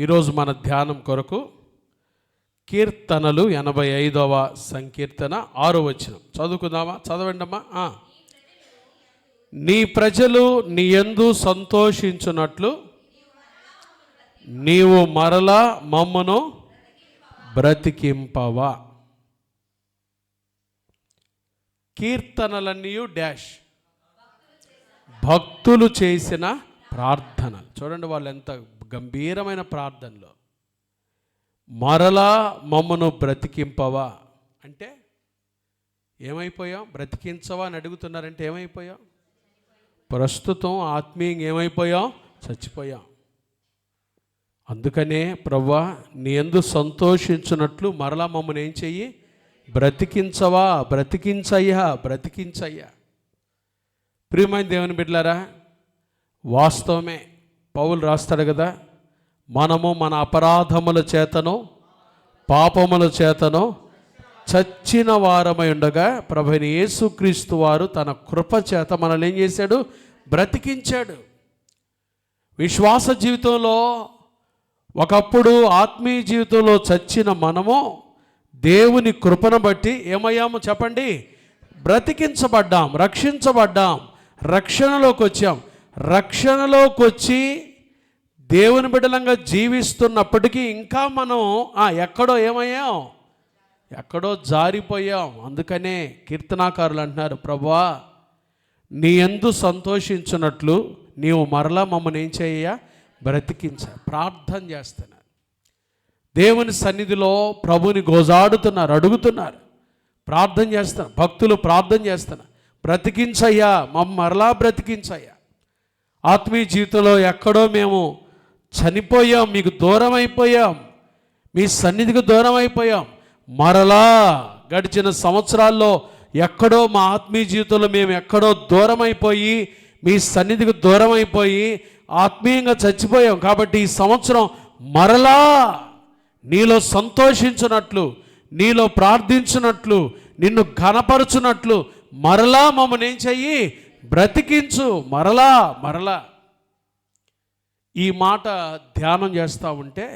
ఈరోజు మన ధ్యానం కొరకు కీర్తనలు 85వ సంకీర్తన 6వ వచనం చదువుకుందామా? చదవండమ్మా. నీ ప్రజలు నీ యందు సంతోషించున్నట్లు నీవు మరలా మమ్మను బ్రతికింపవా. కీర్తనలన్నీ డాష్ భక్తులు చేసిన ప్రార్థన. చూడండి వాళ్ళు ఎంత గంభీరమైన ప్రార్థనలో. మరలా మమ్మను బ్రతికింపవా అంటే ఏమైపోయాం? బ్రతికించవా అని అడుగుతున్నారంటే ఏమైపోయాం? ప్రస్తుతం ఆత్మీయంగా ఏమైపోయాం? చచ్చిపోయాం. అందుకనే ప్రభువా నీ యందు సంతోషించున్నట్లు మరలా మమ్మల్ని ఏం చెయ్యి? బ్రతికించవా, బ్రతికించయ్యా, బ్రతికించయ్యా. ప్రియమైన దేవుని బిడ్డలారా, వాస్తవమే పౌలు రాస్తాడు కదా, మనము మన అపరాధముల చేతను పాపముల చేతను చచ్చిన వారమై ఉండగా ప్రభువైన యేసుక్రీస్తు వారు తన కృప చేత మనల్ని ఏం చేశాడు? బ్రతికించాడు. విశ్వాస జీవితంలో ఒకప్పుడు ఆత్మీయ జీవితంలో చచ్చిన మనము దేవుని కృపను బట్టి ఏమయ్యాము చెప్పండి? బ్రతికించబడ్డాం, రక్షించబడ్డాం, రక్షణలోకి వచ్చాం. రక్షణలోకి వచ్చి దేవుని బిడ్డలంగా జీవిస్తున్నప్పటికీ ఇంకా మనం ఎక్కడో ఏమయ్యాం? ఎక్కడో జారిపోయాం. అందుకనే కీర్తనాకారులు అంటున్నారు, ప్రభువా నీ యందు సంతోషించున్నట్లు నీవు మరలా మమ్మల్ని ఏం చేయ? బ్రతికించ. ప్రార్థన చేస్తున్నారు, దేవుని సన్నిధిలో ప్రభుని గోజాడుతున్నారు, అడుగుతున్నారు, ప్రార్థన చేస్తున్నారు. భక్తులు ప్రార్థన చేస్తున్నారు, బ్రతికించయ్యా, మరలా బ్రతికించయ్యా. ఆత్మీయ జీవితంలో ఎక్కడో మేము చనిపోయాం, మీకు దూరం అయిపోయాం, మీ సన్నిధికి దూరం అయిపోయాం. మరలా గడిచిన సంవత్సరాల్లో ఎక్కడో మా ఆత్మీయ జీవితంలో మేము ఎక్కడో దూరం అయిపోయి మీ సన్నిధికి దూరం అయిపోయి ఆత్మీయంగా చచ్చిపోయాం. కాబట్టి ఈ సంవత్సరం మరలా నీలో సంతోషించున్నట్లు, నీలో ప్రార్థించున్నట్లు, నిన్ను ఘనపరచున్నట్లు మరలా మమ్మల్ని ఏం చెయ్యి? బ్రతికించు. మరలా మరలా. ఈ మాట ధ్యానం చేస్తూ ఉంటే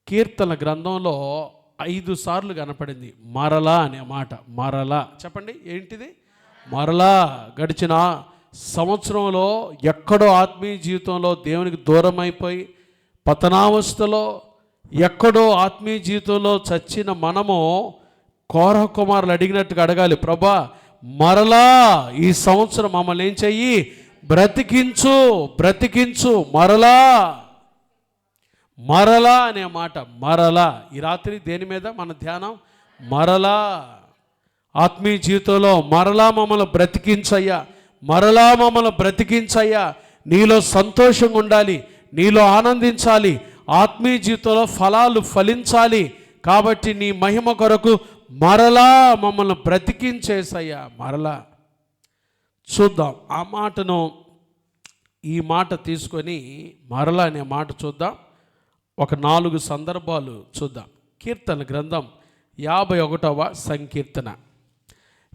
కీర్తన గ్రంథంలో 5 సార్లు కనపడింది మరలా అనే మాట. మరలా చెప్పండి ఏంటిది? మరలా. గడిచిన సంవత్సరంలో ఎక్కడో ఆత్మీయ జీవితంలో దేవునికి దూరం అయిపోయి పతనావస్థలో ఎక్కడో ఆత్మీయ జీవితంలో చచ్చిన మనము కోరహ కుమారులు అడిగినట్టుగా అడగాలి, ప్రభా మరలా ఈ సంవత్సరం మమ్మల్ని ఏం చెయ్యి? బ్రతికించు, బ్రతికించు. మరలా మరలా అనే మాట. మరలా. ఈ రాత్రి దేని మీద మన ధ్యానం? మరలా. ఆత్మీయ జీవితంలో మరలా మమ్మల్ని బ్రతికించయ్యా, మరలా మమ్మల్ని బ్రతికించయ్యా. నీలో సంతోషంగా ఉండాలి, నీలో ఆనందించాలి, ఆత్మీయ జీవితంలో ఫలాలు ఫలించాలి. కాబట్టి నీ మహిమ కొరకు మరలా మమ్మల్ని బ్రతికించేసయ్యా. మరలా. చూద్దాం ఆ మాటను, ఈ మాట తీసుకొని మరలా అనే మాట చూద్దాం. ఒక 4 సందర్భాలు చూద్దాం. కీర్తన గ్రంథం 51వ సంకీర్తన,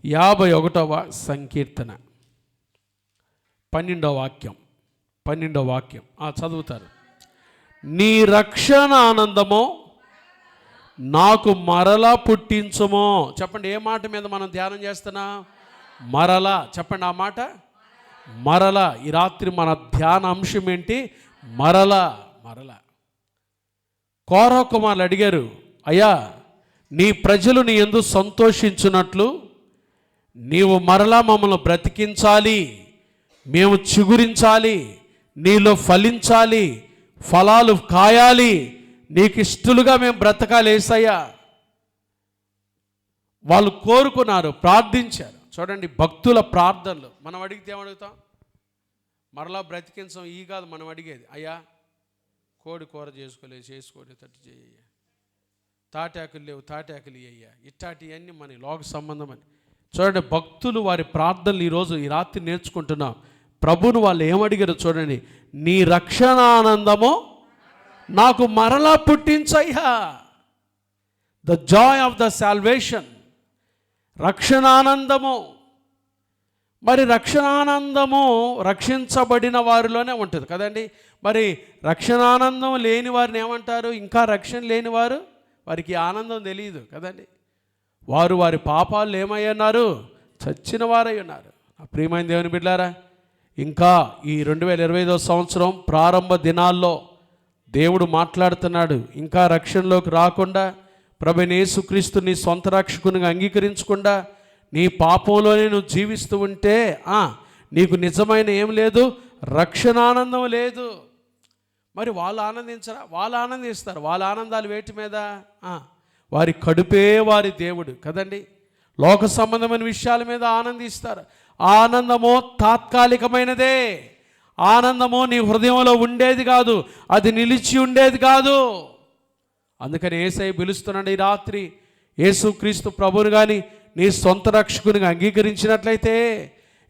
51వ సంకీర్తన 12వ వాక్యం చదువుతారు. నీ రక్షణ ఆనందమో నాకు మరలా పుట్టించుమో. చెప్పండి ఏ మాట మీద మనం ధ్యానం చేస్తున్నా? మరలా. చెప్పండి ఆ మాట. మరలా. ఈ రాత్రి మన ధ్యాన అంశం ఏంటి? మరలా. మరలా. కోరహ కుమారులు అడిగారు, అయ్యా నీ ప్రజలు నీ యందు సంతోషించున్నట్లు నీవు మరలా మమ్మల్ని బ్రతికించాలి, మేము చిగురించాలి, నీలో ఫలించాలి, ఫలాలు కాయాలి, నీకు ఇష్టలుగా మేము బ్రతకాలి యేసయ్యా. వాళ్ళు కోరుకున్నారు, ప్రార్థించారు. చూడండి భక్తుల ప్రార్థనలు. మనం అడిగితే ఏమడుగుతాం? మరలా బ్రతికించం ఈ కాదు మనం అడిగేది, అయ్యా కోడి కూర చేసుకోండి తట్టు చేయ్యా, తాటాకులు లేవు తాటాకులు అయ్యా, ఇట్లాంటివన్నీ మన లోక సంబంధం అని. చూడండి భక్తులు వారి ప్రార్థనలు ఈరోజు ఈ రాత్రి నేర్చుకుంటున్నాం. ప్రభువును వాళ్ళు ఏమడిగారు చూడండి, నీ రక్షణ ఆనందము నాకు మరలా పుట్టించయ్యా. The joy of the salvation, రక్షణానందము. మరి రక్షణానందము రక్షించబడిన వారిలోనే ఉంటుంది కదండి. మరి రక్షణానందం లేని వారిని ఏమంటారు? ఇంకా రక్షణ లేని వారు, వారికి ఆనందం తెలియదు కదండి. వారు వారి పాపాలు ఏమయ్యున్నారు? చచ్చిన వారై ఉన్నారు. ప్రియమైన దేవుని బిడ్డలారా, ఇంకా ఈ 2025వ సంవత్సరం ప్రారంభ దినాల్లో దేవుడు మాట్లాడుతున్నాడు. ఇంకా రక్షణలోకి రాకుండా, ప్రభువైన యేసుక్రీస్తు నీ సొంత రక్షకునిగా అంగీకరించకుండా నీ పాపంలోనే నువ్వు జీవిస్తూ ఉంటే నీకు నిజమైన ఏం లేదు, రక్షణానందం లేదు. మరి వాళ్ళు ఆనందించరా? వాళ్ళు ఆనందిస్తారు. వాళ్ళ ఆనందాలు వేటి మీద? వారి కడుపే వారి దేవుడు కదండి. లోక సంబంధమైన విషయాల మీద ఆనందిస్తారు. ఆనందము తాత్కాలికమైనదే. ఆనందము నీ హృదయంలో ఉండేది కాదు, అది నిలిచి ఉండేది కాదు. అందుకని యేసయ్య పిలుస్తున్నాడు ఈ రాత్రి. యేసుక్రీస్తు ప్రభువుని కానీ నీ సొంత రక్షకునిగా అంగీకరించినట్లయితే,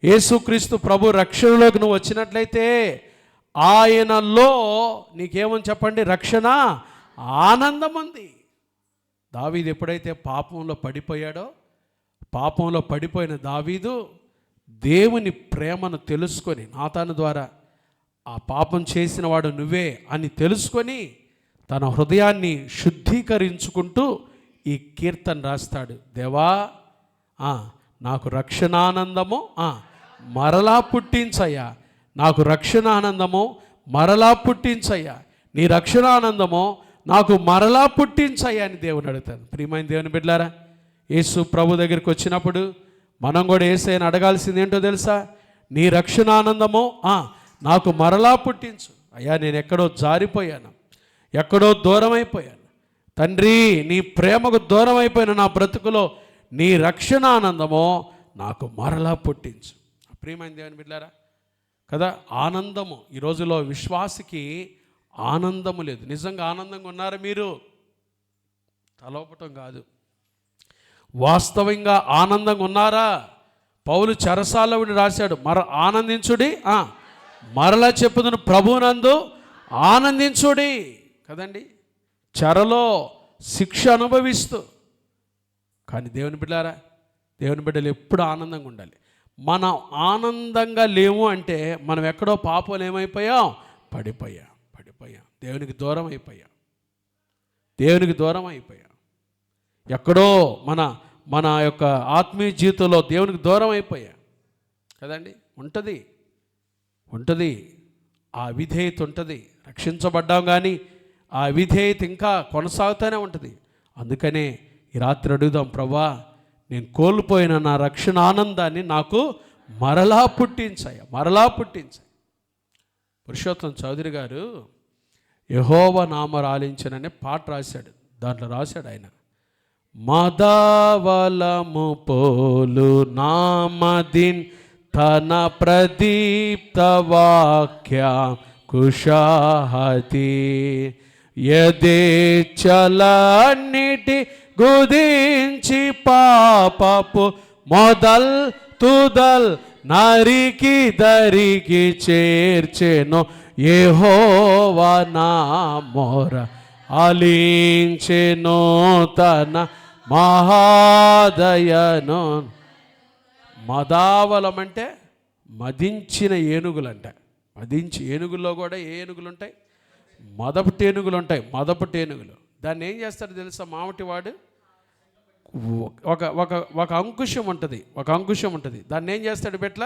యేసుక్రీస్తు ప్రభు రక్షణలోకి నువ్వు వచ్చినట్లయితే, ఆయనలో నీకేమని చెప్పండి? రక్షణ, ఆనందం ఉంది. దావీదు ఎప్పుడైతే పాపంలో పడిపోయాడో, పాపంలో పడిపోయిన దావీదు దేవుని ప్రేమను తెలుసుకొని, నాతాను ద్వారా ఆ పాపం చేసిన వాడు నువ్వే అని తెలుసుకొని తన హృదయాన్ని శుద్ధీకరించుకుంటూ ఈ కీర్తన రాస్తాడు. దేవా, నాకు రక్షణానందము మరలా పుట్టించయ్యా, నాకు రక్షణానందము మరలా పుట్టించయ్యా, నీ రక్షణానందము నాకు మరలా పుట్టించయ్యా అని దేవుని అడుగుతాను. ప్రియమైన దేవుని బిడ్డలారా, యేసు ప్రభు దగ్గరికి వచ్చినప్పుడు మనం కూడా యేసయ్యను అడగాల్సింది ఏంటో తెలుసా? నీ రక్షణానందము నాకు మరలా పుట్టించు అయ్యా. నేను ఎక్కడో జారిపోయాను, ఎక్కడో దూరం అయిపోయాను తండ్రి. నీ ప్రేమకు దూరం అయిపోయిన నా బ్రతుకులో నీ రక్షణానందము నాకు మరలా పుట్టించు. ప్రియమైన దేవుని బిడ్డలారా కదా, ఆనందము ఈ రోజులో విశ్వాసికి ఆనందము లేదు. నిజంగా ఆనందంగా ఉన్నారా మీరు? తలోపటం కాదు, వాస్తవంగా ఆనందంగా ఉన్నారా? పౌలు చెరసాలలో ఉండి రాశాడు, ఆనందించుడి, మరలా చెప్పుదును ప్రభువునందు ఆనందించుడి కదండి. చెరలో శిక్ష అనుభవిస్తూ, కానీ దేవుని బిడ్డలారా, దేవుని బిడ్డలు ఎప్పుడు ఆనందంగా ఉండాలి. మనం ఆనందంగా లేము అంటే మనం ఎక్కడో పాపంలో ఏమైపోయాం? పడిపోయాం. దేవునికి దూరం అయిపోయాం. ఎక్కడో మన యొక్క ఆత్మీయ జీవితంలో దేవునికి దూరం అయిపోయాం కదండి. ఉంటుంది ఆ విధేయత ఉంటుంది. రక్షించబడ్డాం కానీ ఆ విధేయత ఇంకా కొనసాగుతూనే ఉంటుంది. అందుకనే ఈ రాత్రి అడుగుదాం, ప్రభువా, నేను కోల్పోయిన నా రక్షణ ఆనందాన్ని నాకు మరలా పుట్టించాయి. పురుషోత్తం చౌదరి గారు యెహోవా నామ ఆలించననే పాట రాశాడు. దాంట్లో రాశాడు ఆయన, మదావలము పోలు నామదిన్ తన ప్రదీప్త వాక్య కుషాహతి యదేచ్ఛలన్నిటి గుదించి పాపపు మొదల్ తుదల్ నరికి దరికి చేర్చెను యెహోవా నా మొర ఆలించెను తన మహాదయను. మదావలం అంటే మదించిన ఏనుగులంట. ఏనుగుల్లో కూడా ఏ ఏనుగులు ఉంటాయి? మదపు ఏనుగులు. దాన్ని ఏం చేస్తాడు తెలుసా? మామిటివాడు ఒక అంకుశం ఉంటుంది. దాన్ని ఏం చేస్తాడు? బెట్ల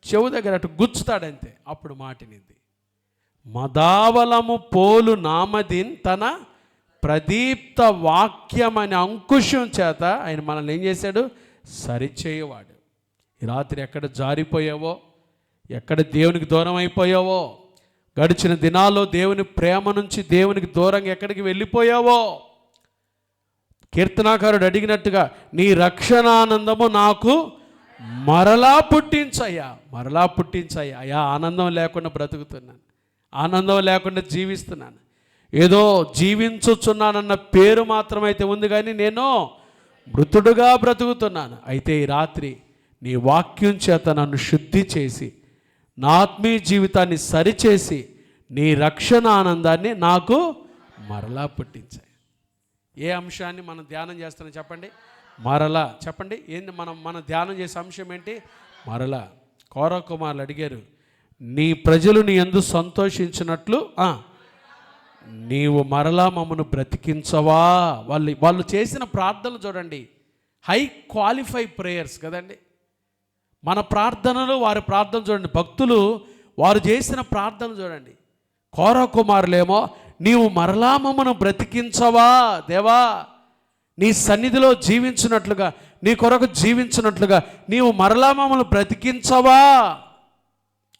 చెవు దగ్గర అటు గుచ్చుతాడంతే, అప్పుడు మాటినింది. మదావలము పోలు నామదిన్ తన ప్రదీప్త వాక్యం అనే అంకుశం చేత ఆయన మనల్ని ఏం చేశాడు? సరిచేయవాడు. ఈ రాత్రి ఎక్కడ జారిపోయావో, ఎక్కడ దేవునికి దూరం అయిపోయావో, గడిచిన దినాల్లో దేవుని ప్రేమ నుంచి దేవునికి దూరంగా ఎక్కడికి వెళ్ళిపోయావో, కీర్తనాకారుడు అడిగినట్టుగా నీ రక్షణానందము నాకు మరలా పుట్టించయ్యా. అయ్యా, ఆనందం లేకుండా బ్రతుకుతున్నాను, ఆనందం లేకుండా జీవిస్తున్నాను. ఏదో జీవించుచున్నానన్న పేరు మాత్రమైతే ఉంది, కానీ నేను మృతుడుగా బ్రతుకుతున్నాను. అయితే ఈ రాత్రి నీ వాక్యం చేత నన్ను శుద్ధి చేసి, నా ఆత్మీయ జీవితాన్ని సరిచేసి, నీ రక్షణ ఆనందాన్ని నాకు మరలా పుట్టించాయి. ఏ అంశాన్ని మనం ధ్యానం చేస్తున్నాం చెప్పండి? మరలా. చెప్పండి ఏంటి మనం ధ్యానం చేసే అంశం ఏంటి? మరలా. కౌరవ కుమారులు అడిగారు, నీ ప్రజలు నీ యందు సంతోషించినట్లు నీవు మరలా మమ్మను బ్రతికించవా. వాళ్ళు చేసిన ప్రార్థనలు చూడండి, హై క్వాలిఫై ప్రేయర్స్ కదండి. మన ప్రార్థనలు వారి ప్రార్థన చూడండి, భక్తులు వారు చేసిన ప్రార్థన చూడండి. కోరహ కుమారులేమో నీవు మరలా మమ్మను బ్రతికించవా దేవా, నీ సన్నిధిలో జీవించినట్లుగా, నీ కొరకు జీవించినట్లుగా నీవు మరలా మమ్మల్ని బ్రతికించవా.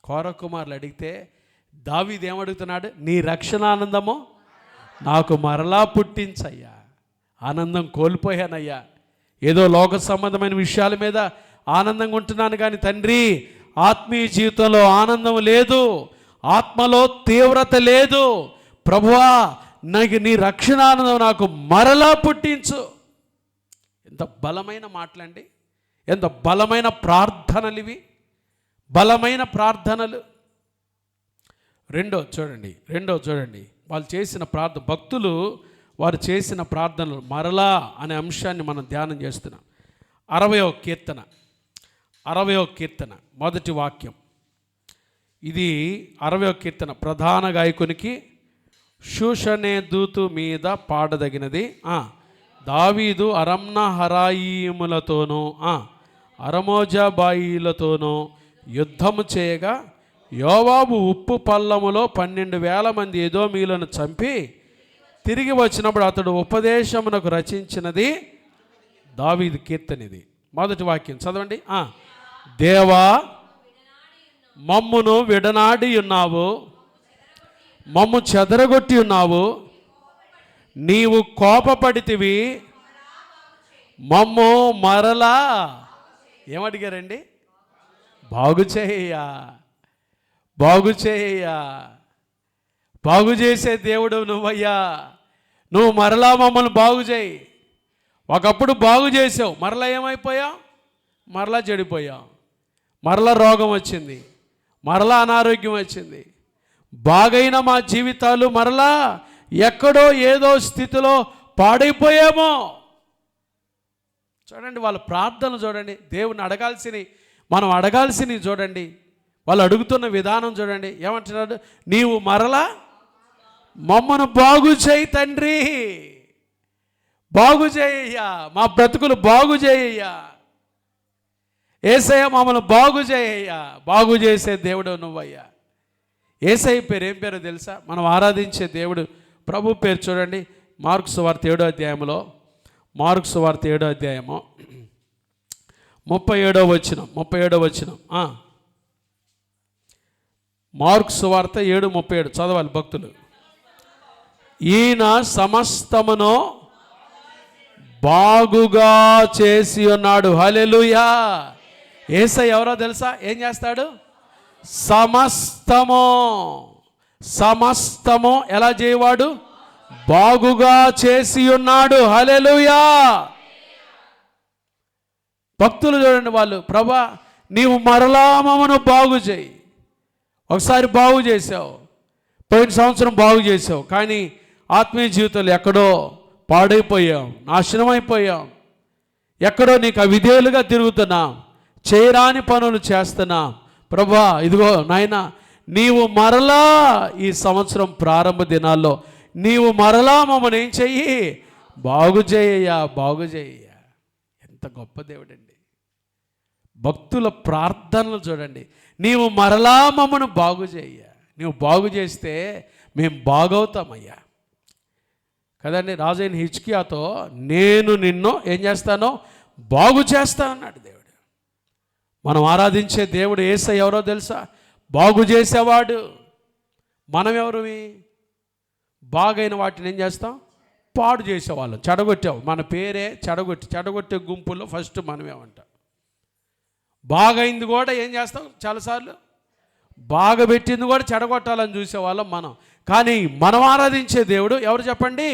కోరహ కుమారులు అడిగితే దావీదు ఏమడుగుతున్నాడు? నీ రక్షణ ఆనందము నాకు మరలా పుట్టించయ్యా. ఆనందం కోల్పోయానయ్యా, ఏదో లోక సంబంధమైన విషయాల మీద ఆనందంగా ఉంటున్నాను కానీ తండ్రి, ఆత్మీయ జీవితంలో ఆనందం లేదు, ఆత్మలో తీవ్రత లేదు. ప్రభువా, నాకు నీ రక్షణ ఆనందం నాకు మరలా పుట్టించు. ఎంత బలమైన మాటలండి, ఎంత బలమైన ప్రార్థనలు ఇవి, బలమైన ప్రార్థనలు. రెండో చూడండి వాళ్ళు చేసిన ప్రార్థన, భక్తులు వారు చేసిన ప్రార్థనలు మరలా అనే అంశాన్ని మనం ధ్యానం చేస్తున్నాం. 60వ కీర్తన మొదటి వాక్యం. ఇది 60వ కీర్తన ప్రధాన గాయకునికి షూషనే దూతు మీద పాడదగినది. దావీదు అరమ్న హరాయిములతోనూ అరమోజాబాయిలతోనూ యుద్ధము చేయగా యోవాబు ఉప్పు పల్లములో 12,000 మంది ఎదోమీయులను చంపి తిరిగి వచ్చినప్పుడు అతడు ఉపదేశమునకు రచించినది దావీదు కీర్తన. ఇది మొదటి వాక్యం చదవండి. దేవా, మమ్మును విడనాడి ఉన్నావు, మమ్ము చెదరగొట్టి ఉన్నావు, నీవు కోపపడితివి, మమ్ము మరలా ఏమడిగారండి? బాగు చేసే దేవుడు నువ్వయ్యా, నువ్వు మరలా మమ్మల్ని బాగు చేయి. ఒకప్పుడు బాగు చేసావు, మరలా ఏమైపోయావు? మరలా చెడిపోయావు, మరలా రోగం వచ్చింది, మరలా అనారోగ్యం వచ్చింది. బాగైన మా జీవితాలు మరలా ఎక్కడో ఏదో స్థితిలో పాడైపోయామో. చూడండి వాళ్ళ ప్రార్థనలు చూడండి, దేవుని మనం అడగాల్సినవి చూడండి, వాళ్ళు అడుగుతున్న విధానం చూడండి. ఏమంటున్నాడు? నీవు మరలా మమ్మను బాగు చేయి తండ్రి, బాగు చేయ్యా, మా బ్రతుకులు బాగు చేయ్యా, యేసయ్య మమ్మల్ని బాగు చేయ్యా, బాగు చేసే దేవుడు నువ్వయ్యా. యేసయ్య పేరు ఏం పేరో తెలుసా? మనం ఆరాధించే దేవుడు ప్రభు పేరు చూడండి. మార్కు సువార్త 7వ అధ్యాయంలో, మార్కు సువార్త 7వ అధ్యాయము 37వ వచనం. మార్కు సువార్త 7:37 చదవాలి భక్తులు. ఈయన సమస్తమును బాగుగా చేసి ఉన్నాడు. హల్లెలూయా. యేసయ్య ఎవరో తెలుసా? ఏం చేస్తాడు? సమస్తము ఎలా చేయవాడు? బాగుగా చేసి ఉన్నాడు. హల్లెలూయా. భక్తులు చూడండి, వాళ్ళు ప్రభా నీవు మరలా మమ్మను బాగు చేయి. ఒకసారి బాగు చేసావు, పోయిన సంవత్సరం బాగు చేసావు, కానీ ఆత్మీయ జీవితంలో ఎక్కడో పాడైపోయాం, నాశనం అయిపోయాం, ఎక్కడో నీకు అవిధేయులుగా తిరుగుతున్నాం, చేయరాని పనులు చేస్తున్నాం. ప్రభా ఇదిగో నాయన, నీవు మరలా ఈ సంవత్సరం ప్రారంభ దినాల్లో నీవు మరలా మమ్మల్ని ఏం చెయ్యి? బాగు చేయ్యా. ఎంత గొప్ప దేవుడండి. భక్తుల ప్రార్థనలు చూడండి, నీవు మరలా మమ్మను బాగు చేయ్యా. నీవు బాగు చేస్తే మేము బాగవుతామయ్యా కదండి. రాజైన హిజ్కియాతో నేను నిన్ను ఏం చేస్తానో బాగు చేస్తానన్నాడు దేవుడు. మనం ఆరాధించే దేవుడు యేసయ్య ఎవరో తెలుసా? బాగు చేసేవాడు. మనం ఎవరివి? బాగైన వాటిని ఏం చేస్తాం? పాడు చేసేవాళ్ళం, చెడగొట్టావు. మన పేరే చెడగొట్టే గుంపుల్లో ఫస్ట్ మనమేమంటాం. బాగైంది కూడా ఏం చేస్తాం? చాలాసార్లు బాగా పెట్టింది కూడా చెడగొట్టాలని చూసేవాళ్ళం మనం. కానీ మనం ఆరాధించే దేవుడు ఎవరు చెప్పండి?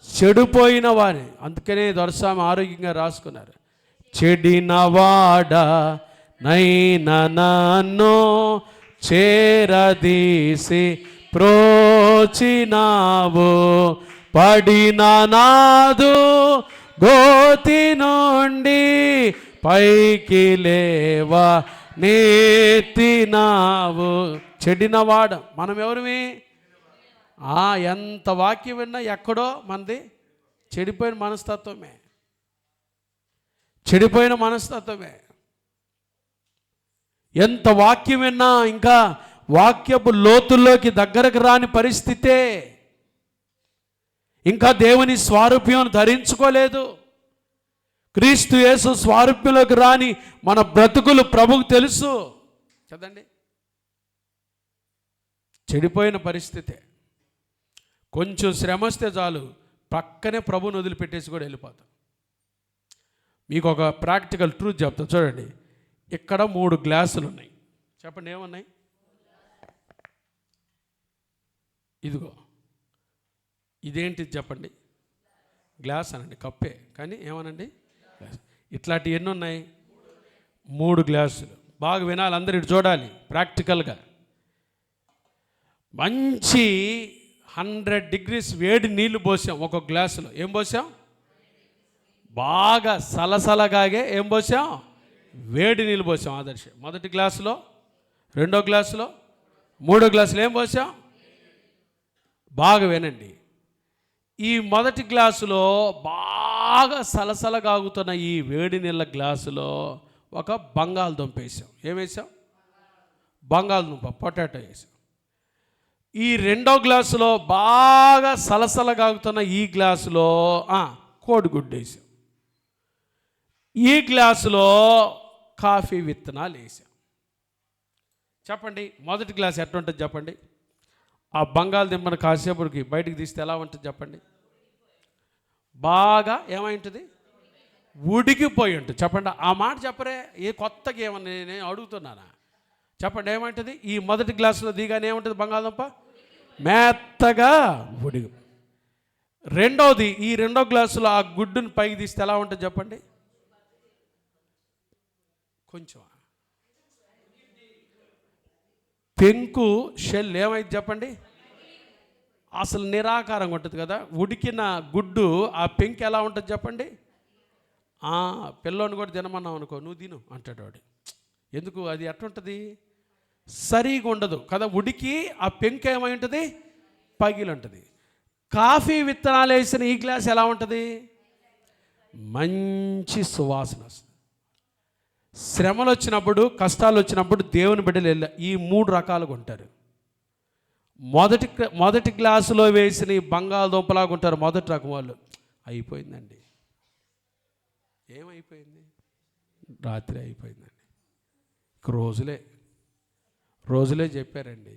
చెడిపోయిన వారిని. అందుకనే దొరస్వామి ఆరోగ్యంగా రాసుకున్నారు, చెడినవాడా నైనా నన్ను చేరదీసి ప్రోచినావు, పడిన నాదు గోతి నుండి పైకి లేవా నేతినావు చెడినవాడు. మనం ఎవరిమి? ఎంత వాక్యం విన్నా ఎక్కడో మనది చెడిపోయిన మనస్తత్వమే. చెడిపోయిన మనస్తత్వమే. ఎంత వాక్యం విన్నా ఇంకా వాక్యపు లోతుల్లోకి దగ్గరకు రాని పరిస్థితే. ఇంకా దేవుని స్వారూప్యం ధరించుకోలేదు. క్రీస్తు యేసు స్వారూప్యంలోకి రాని మన బ్రతుకులు ప్రభుకు తెలుసు కదండి. చెడిపోయిన పరిస్థితే. కొంచెం శ్రమ వస్తే చాలు పక్కనే ప్రభుని వదిలిపెట్టేసి కూడా వెళ్ళిపోతాం. మీకు ఒక ప్రాక్టికల్ ట్రూత్ చెప్తా చూడండి. ఇక్కడ 3 గ్లాసులు ఉన్నాయి. చెప్పండి ఏమున్నాయి? ఇదిగో ఇదేంటిది చెప్పండి? గ్లాస్ అనండి, కప్పే కానీ ఏమనండి గ్లాస్. ఇట్లాంటి ఎన్ని ఉన్నాయి? 3 గ్లాసులు. బాగా వినాలి, అందరు ఇటు చూడాలి ప్రాక్టికల్గా. మంచి 100 degrees వేడి నీళ్లు పోసాం ఒక గ్లాసులో. ఏం పోసాం? బాగా సలసలగాగే ఏం పోసాం? వేడి నీళ్ళు పోసాం. ఆదర్శ మొదటి గ్లాసులో, 2వ గ్లాసులో, 3వ గ్లాసులో ఏం పోసాం? బాగా వినండి. ఈ మొదటి గ్లాసులో బాగా సలసలగాగుతున్న ఈ వేడి నీళ్ళ గ్లాసులో ఒక బంగాళదుంప వేసాం. ఏం వేసాం? బంగాళదుంప, పొటాటో వేసాం. ఈ 2వ గ్లాసులో బాగా సలసలగాగుతున్న ఈ గ్లాసులో కోడిగుడ్డు వేసాం. ఈ గ్లాసులో కాఫీ విత్తనాలు వేసాం. చెప్పండి మొదటి గ్లాస్ ఎట్లా ఉంటుంది చెప్పండి? ఆ బంగాళదుంపను కాసేపటికి బయటికి తీస్తే ఎలా ఉంటుంది చెప్పండి? బాగా ఏమై ఉంటుంది? ఉడికిపోయి ఉంటుంది. చెప్పండి ఆ మాట చెప్పరే. ఏ కొత్తగా ఏమన్నా నేను అడుగుతున్నానా? చెప్పండి ఏమంటుంది? ఈ మొదటి గ్లాసులో దిగానే ఏముంటుంది? బంగాళదుంప మెత్తగా ఉడికి. రెండవది, ఈ 2వ గ్లాసులో ఆ గుడ్డుని పైకి తీస్తే ఎలా ఉంటుంది చెప్పండి? కొంచెం పెంకు షెల్ ఏమైంది చెప్పండి? అసలు నిరాకారంగా ఉంటుంది కదా. ఉడికిన గుడ్డు ఆ పెంకు ఎలా ఉంటుంది చెప్పండి? పిల్లోని కూడా తినమన్నావు అనుకో, నువ్వు తిను అంటాడు వాడు. ఎందుకు? అది ఎట్లుంటుంది? సరిగా ఉండదు కదా. ఉడికి ఆ పెంకు ఏమై ఉంటుంది? పగిలి ఉంటుంది. కాఫీ విత్తనాలు వేసిన ఈ గ్లాస్ ఎలా ఉంటుంది? మంచి సువాసన వస్తుంది. శ్రమలు వచ్చినప్పుడు, కష్టాలు వచ్చినప్పుడు దేవుని బిడ్డలు ఈ 3 రకాలుగా ఉంటారు. మొదటి గ్లాసులో వేసిన ఈ బంగాళదుంపలాగా ఉంటారు మొదటి రకం వాళ్ళు. అయిపోయిందండి. ఏమైపోయింది? రాత్రి అయిపోయిందండి. ఇక రోజులే చెప్పారండి.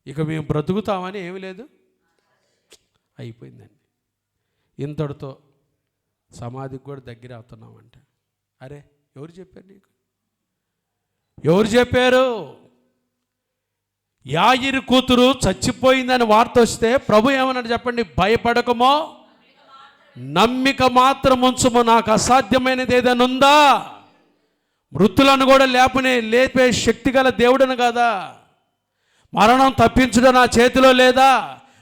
ఇక మేము బ్రతుకుతామని ఏమి లేదు, అయిపోయిందండి. ఇంతటితో సమాధికి కూడా దగ్గర అవుతున్నామంట. అరే ఎవరు చెప్పారు నీకు? ఎవరు చెప్పారు? యాయిరు కూతురు చచ్చిపోయిందని వార్త వస్తే ప్రభు ఏమన్నాడు చెప్పండి? భయపడకమో, నమ్మిక మాత్రం ఉంచుమో, నాకు అసాధ్యమైనది ఏదైనా ఉందా? మృతులను కూడా లేపే శక్తి గల దేవుడను కదా. మరణం తప్పించడం నా చేతిలో లేదా?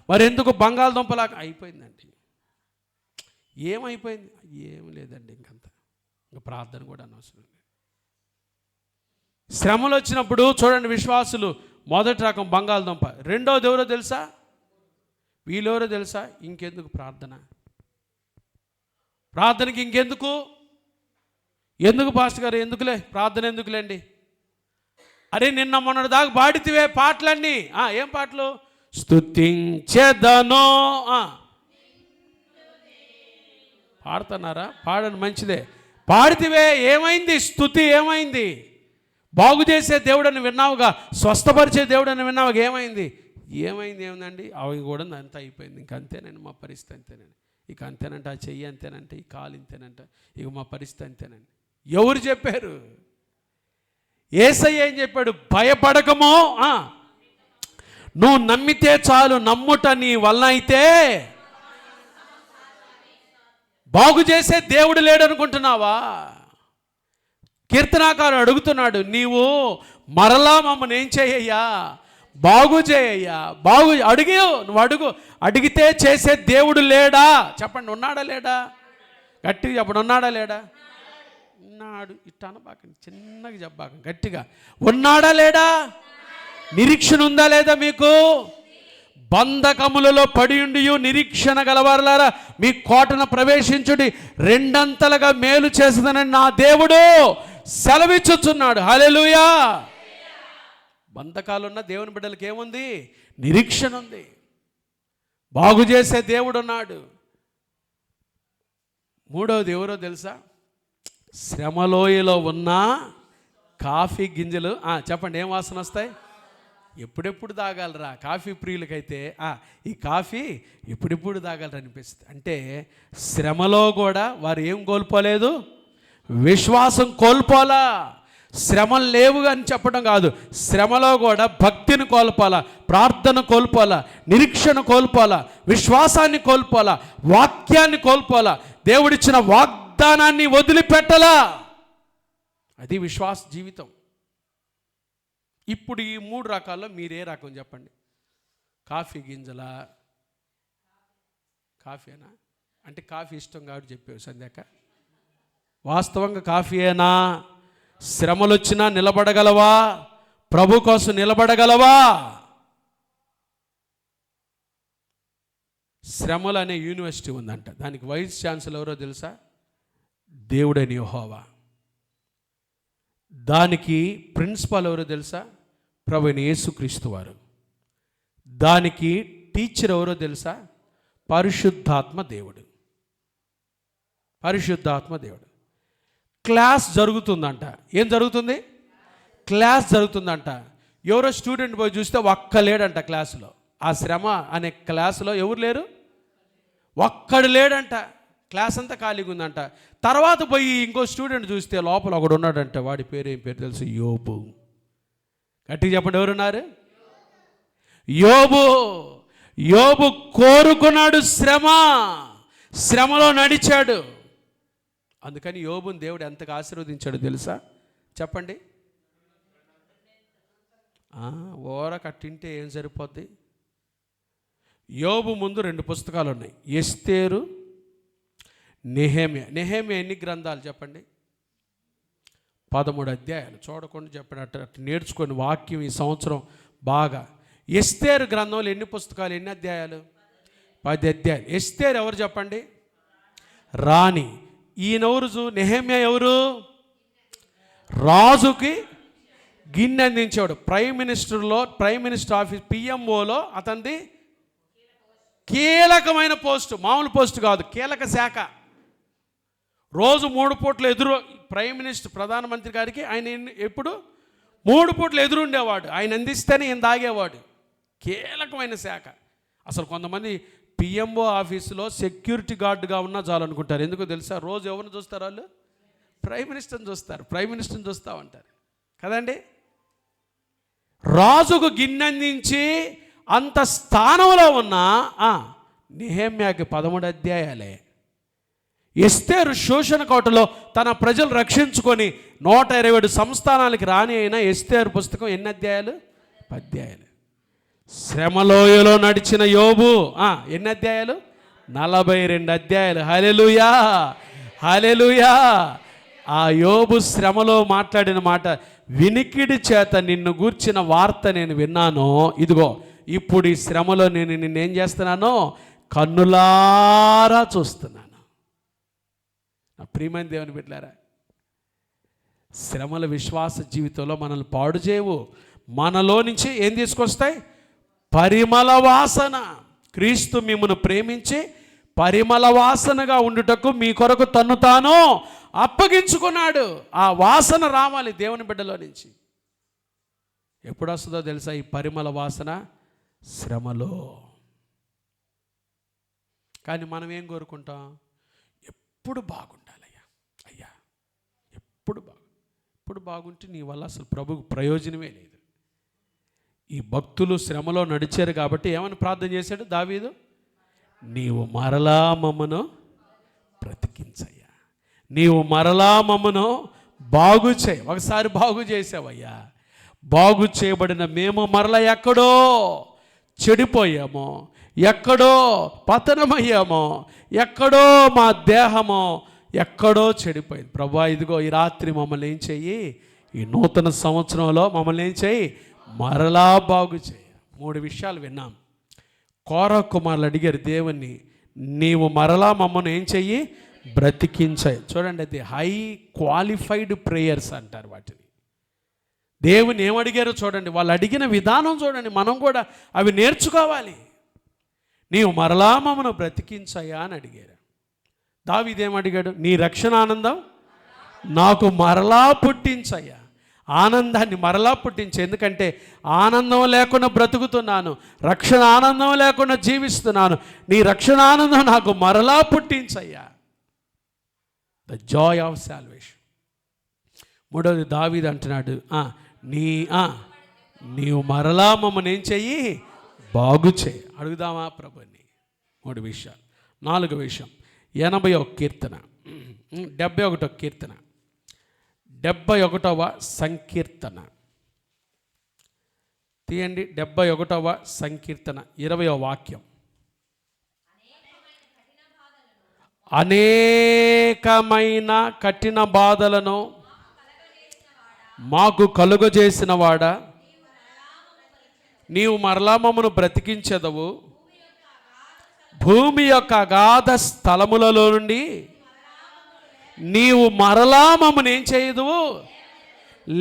మరి ఎందుకు బంగాళదుంపలాగా అయిపోయిందండి? ఏమైపోయింది? ఏం లేదండి. ఇంకంత ఇంకా ప్రార్థన కూడా అనవసరం లేదు. శ్రమలు వచ్చినప్పుడు చూడండి, విశ్వాసులు మొదటి రకం బంగాళదుంప. రెండోది ఎవరో తెలుసా? వీళ్ళెవరో తెలుసా? ఇంకెందుకు ప్రార్థనకి ఇంకెందుకు? ఎందుకు పాస్టర్ గారు? ఎందుకులే ప్రార్థన, ఎందుకులేండి? అరే నిన్న మొన్నటి దాకా పాడితివే పాటలన్నీ. ఏం పాటలు? స్తుతించెదను. పాడుతున్నారా? పాడని, మంచిదే. పాడితివే, ఏమైంది? స్తుతి ఏమైంది? బాగు చేసే దేవుడని విన్నావుగా, స్వస్థపరిచే దేవుడని విన్నావుగా, ఏమైంది? ఏమైందండి? అవి కూడా అంతా అయిపోయింది. ఇంక అంతేనండి మా పరిస్థితి, అంతేనండి. ఇక అంతేనంట, ఆ చెయ్యి అంతేనంట, ఈ కాలు ఇంతేనంట, ఇక మా పరిస్థితి అంతేనండి. ఎవరు చెప్పారు? యేసయ్య ఏం చెప్పాడు? భయపడకమో, నువ్వు నమ్మితే చాలు. నమ్ముట నీ వలన అయితే బాగు చేసే దేవుడు లేడు అనుకుంటున్నావా? కీర్తనాకారుడు అడుగుతున్నాడు, నీవు మరలా మమ్మల్ని ఏం చేయయ్యా? బాగు చేయయ్యా. నువ్వు అడిగితే చేసే దేవుడు లేడా? చెప్పండి, ఉన్నాడా లేడా? గట్టిగా చెప్పండి, ఉన్నాడా లేడా? ఉన్నాడు ఇట్ట అనబాకండి, చిన్నగా చెప్పబాకండి, గట్టిగా ఉన్నాడా లేడా? నిరీక్షణ ఉందా లేదా మీకు? బంధకములలో పడియుండి నిరీక్షణ గలవారులారా మీ కోటను ప్రవేశించుడి, రెండంతలుగా మేలు చేస్తుందని నా దేవుడు సెలవిచ్చుచున్నాడు. హల్లెలూయా. బంధకాలున్న దేవుని బిడ్డలకి ఏముంది? నిరీక్షణ ఉంది. బాగు చేసే దేవుడు ఉన్నాడు. మూడవది ఎవరో తెలుసా? శ్రమలోయలో ఉన్న కాఫీ గింజలు. చెప్పండి, ఏం వాసన వస్తాయి? ఎప్పుడెప్పుడు తాగాలరా కాఫీ ప్రియులకైతే ఈ కాఫీ ఎప్పుడెప్పుడు తాగాలరా అనిపిస్తుంది. అంటే శ్రమలో కూడా వారు ఏం కోల్పోలేదు? విశ్వాసం కోల్పోలా. శ్రమలు లేవు అని చెప్పడం కాదు, శ్రమలో కూడా భక్తిని కోల్పోలా, ప్రార్థన కోల్పోలా, నిరీక్షణ కోల్పోలా, విశ్వాసాన్ని కోల్పోలా, వాక్యాన్ని కోల్పోలా, దేవుడిచ్చిన వాగ్దానాన్ని వదిలిపెట్టలా. అది విశ్వాస జీవితం. ఇప్పుడు ఈ 3 రకాల్లో మీరే రకం చెప్పండి. కాఫీ గింజల? కాఫీనా అంటే కాఫీ ఇష్టం కాబట్టి చెప్పావు సంధ్యాక. వాస్తవంగా కాఫీయేనా? శ్రమలు వచ్చినా నిలబడగలవా? ప్రభు కోసం నిలబడగలవా? శ్రమలు అనే యూనివర్సిటీ ఉందంట, దానికి వైస్ ఛాన్సలర్ ఎవరో తెలుసా? దేవుడైన యెహోవా. దానికి ప్రిన్సిపాల్ ఎవరో తెలుసా? ప్రభువైన యేసుక్రీస్తు వారు. దానికి టీచర్ ఎవరో తెలుసా? పరిశుద్ధాత్మ దేవుడు. పరిశుద్ధాత్మ దేవుడు. క్లాస్ జరుగుతుందంట. ఏం జరుగుతుంది? క్లాస్ జరుగుతుందంట. ఎవరో స్టూడెంట్ పోయి చూస్తే ఒక్క లేడంట క్లాసులో. ఆ శ్రమ అనే క్లాసులో ఎవరు లేరు? ఒక్కడు లేడంట. క్లాస్ అంతా ఖాళీగా ఉందంట. తర్వాత పోయి ఇంకో స్టూడెంట్ చూస్తే లోపల ఒకడు ఉన్నాడంట. వాడి పేరు ఏం పేరు తెలుసు? యోబు. గట్టిగా చెప్పండి, ఎవరున్నారు? యోబు. యోబు కోరుకున్నాడు శ్రమ, శ్రమలో నడిచాడు. అందుకని యోబుని దేవుడు ఎంతగా ఆశీర్వదించాడు తెలుసా? చెప్పండి. ఓర కట్టింటే ఏం సరిపోద్ది? యోబు ముందు 2 పుస్తకాలు ఉన్నాయి, ఎస్తేరు, నెహెమ్యా. నెహెమ్యా ఎన్ని గ్రంథాలు చెప్పండి? 13 అధ్యాయాలు. చూడకుండా చెప్పండి, అట్లా నేర్చుకొని వాక్యం ఈ సంవత్సరం బాగా. ఎస్తేరు గ్రంథంలో ఎన్ని పుస్తకాలు, ఎన్ని అధ్యాయాలు? 10 అధ్యాయాలు. ఎస్తేరు ఎవరు చెప్పండి? రాణి. ఈయనెవరు? నెహెమ్యా ఎవరు? రాజుకి గిన్నె అందించేవాడు. ప్రైమ్ మినిస్టర్ ఆఫీస్ పిఎంఓలో అతనిది కీలకమైన పోస్టు. మామూలు పోస్టు కాదు, కీలక శాఖ. రోజు 3 పూటలు ఎదురు ప్రైమ్ మినిస్టర్ ప్రధానమంత్రి గారికి ఆయన ఎప్పుడు 3 పూటలు ఎదురుండేవాడు. ఆయన అందిస్తేనే ఈయన తాగేవాడు. కీలకమైన శాఖ. అసలు కొంతమంది పిఎంఓ ఆఫీసులో సెక్యూరిటీ గార్డుగా ఉన్నా చాలనుకుంటారు. ఎందుకో తెలుసా? రోజు ఎవరిని చూస్తారు వాళ్ళు? ప్రైమ్ మినిస్టర్ని చూస్తారు. ప్రైమ్ మినిస్టర్ని చూస్తూ ఉంటారు కదండి. రాజుకు గిన్నెందించి అంత స్థానంలో ఉన్న నెహెమ్యాకి 13 అధ్యాయాలే. ఎస్తేరు శోషణ కోటలో తన ప్రజలు రక్షించుకొని 127 సంస్థానాలకి రాని అయినా ఎస్తేరు పుస్తకం ఎన్ని అధ్యాయాలు? 10 అధ్యాయాలు. శ్రమలోయలో నడిచిన యోబు ఎన్ని అధ్యాయాలు? 42 అధ్యాయాలు. హల్లెలూయా, హల్లెలూయా. ఆ యోబు శ్రమలో మాట్లాడిన మాట, వినికిడి చేత నిన్ను గూర్చిన వార్త నేను విన్నాను, ఇదిగో ఇప్పుడు ఈ శ్రమలో నేను నిన్నేం చేస్తున్నానో కన్నులారా చూస్తున్నాను. నా ప్రియమైన దేవుని బిడ్డలారా, శ్రమల విశ్వాస జీవితంలో మనల్ని పాడు చేయవు. మనలో నుంచి ఏం తీసుకొస్తాయి? పరిమళ వాసన. క్రీస్తు మిమ్మును ప్రేమించి పరిమళ వాసనగా ఉండుటకు మీ కొరకు తన్ను తాను అప్పగించుకున్నాడు. ఆ వాసన రావాలి దేవుని బిడ్డలో నుంచి. ఎప్పుడు వస్తుందో తెలుసా ఈ పరిమళ వాసన? శ్రమలో. కానీ మనం ఏం కోరుకుంటాం? ఎప్పుడు బాగుండాలయ్యా, అయ్యా ఎప్పుడు బాగుంటే నీ వల్ల అసలు ప్రభుకు ప్రయోజనమే లేదు. ఈ భక్తులు శ్రమలో నడిచారు కాబట్టి ఏమని ప్రార్థన చేశాడు దావీదు? నీవు మరలా మమ్మను బ్రతికించయ్యా, నీవు మరలా మమ్మను బాగు చేయి. ఒకసారి బాగు చేసావయ్యా. బాగు చేయబడిన మేము మరలా ఎక్కడో చెడిపోయామో, ఎక్కడో పతనమయ్యామో, ఎక్కడో మా దేహమో ఎక్కడో చెడిపోయింది. ప్రభువా ఇదిగో ఈ రాత్రి మమ్మల్ని ఏం చెయ్యి, ఈ నూతన సంవత్సరంలో మమ్మల్ని ఏం చెయ్యి, మరలా బాగు చేయి. 3 విషయాలు విన్నాం. కోరహ కుమారులు అడిగారు దేవుణ్ణి, నీవు మరలా మమ్మల్ని ఏం చెయ్యి, బ్రతికించాయి. చూడండి, అది హై క్వాలిఫైడ్ ప్రేయర్స్ అంటారు వాటిని. దేవుని ఏమడిగారో చూడండి, వాళ్ళు అడిగిన విధానం చూడండి. మనం కూడా అవి నేర్చుకోవాలి. నీవు మరలా మమ్మను బ్రతికించయ్యా అని అడిగారు. దావీదేమడిగాడు, నీ రక్షణ ఆనందం నాకు మరలా పుట్టించయ్యా. ఆనందాన్ని మరలా పుట్టించు. ఎందుకంటే ఆనందం లేకుండా బ్రతుకుతున్నాను, రక్షణ ఆనందం లేకుండా జీవిస్తున్నాను. నీ రక్షణ ఆనందం నాకు మరలా పుట్టించయ్యా. The joy of salvation. మూడవది దావీదు అంటున్నాడు, నీవు మరలా మమ్మల్ని ఏం చెయ్యి, బాగు చేయి. అడుగుదామా ప్రభుని? 3 విషయాలు. 4వ విషయం, 81వ కీర్తన, 71వ కీర్తన, 71వ సంకీర్తన తీయండి. 71వ సంకీర్తన 20వ వాక్యం. అనేకమైన కఠిన బాధలను మాకు కలుగజేసిన వాడా, నీవు మరలా మమ్మను బ్రతికించెదవు. భూమి యొక్క అగాధ స్థలములలో నుండి నీవు మరలా మమ్మను ఏం చేయదువు,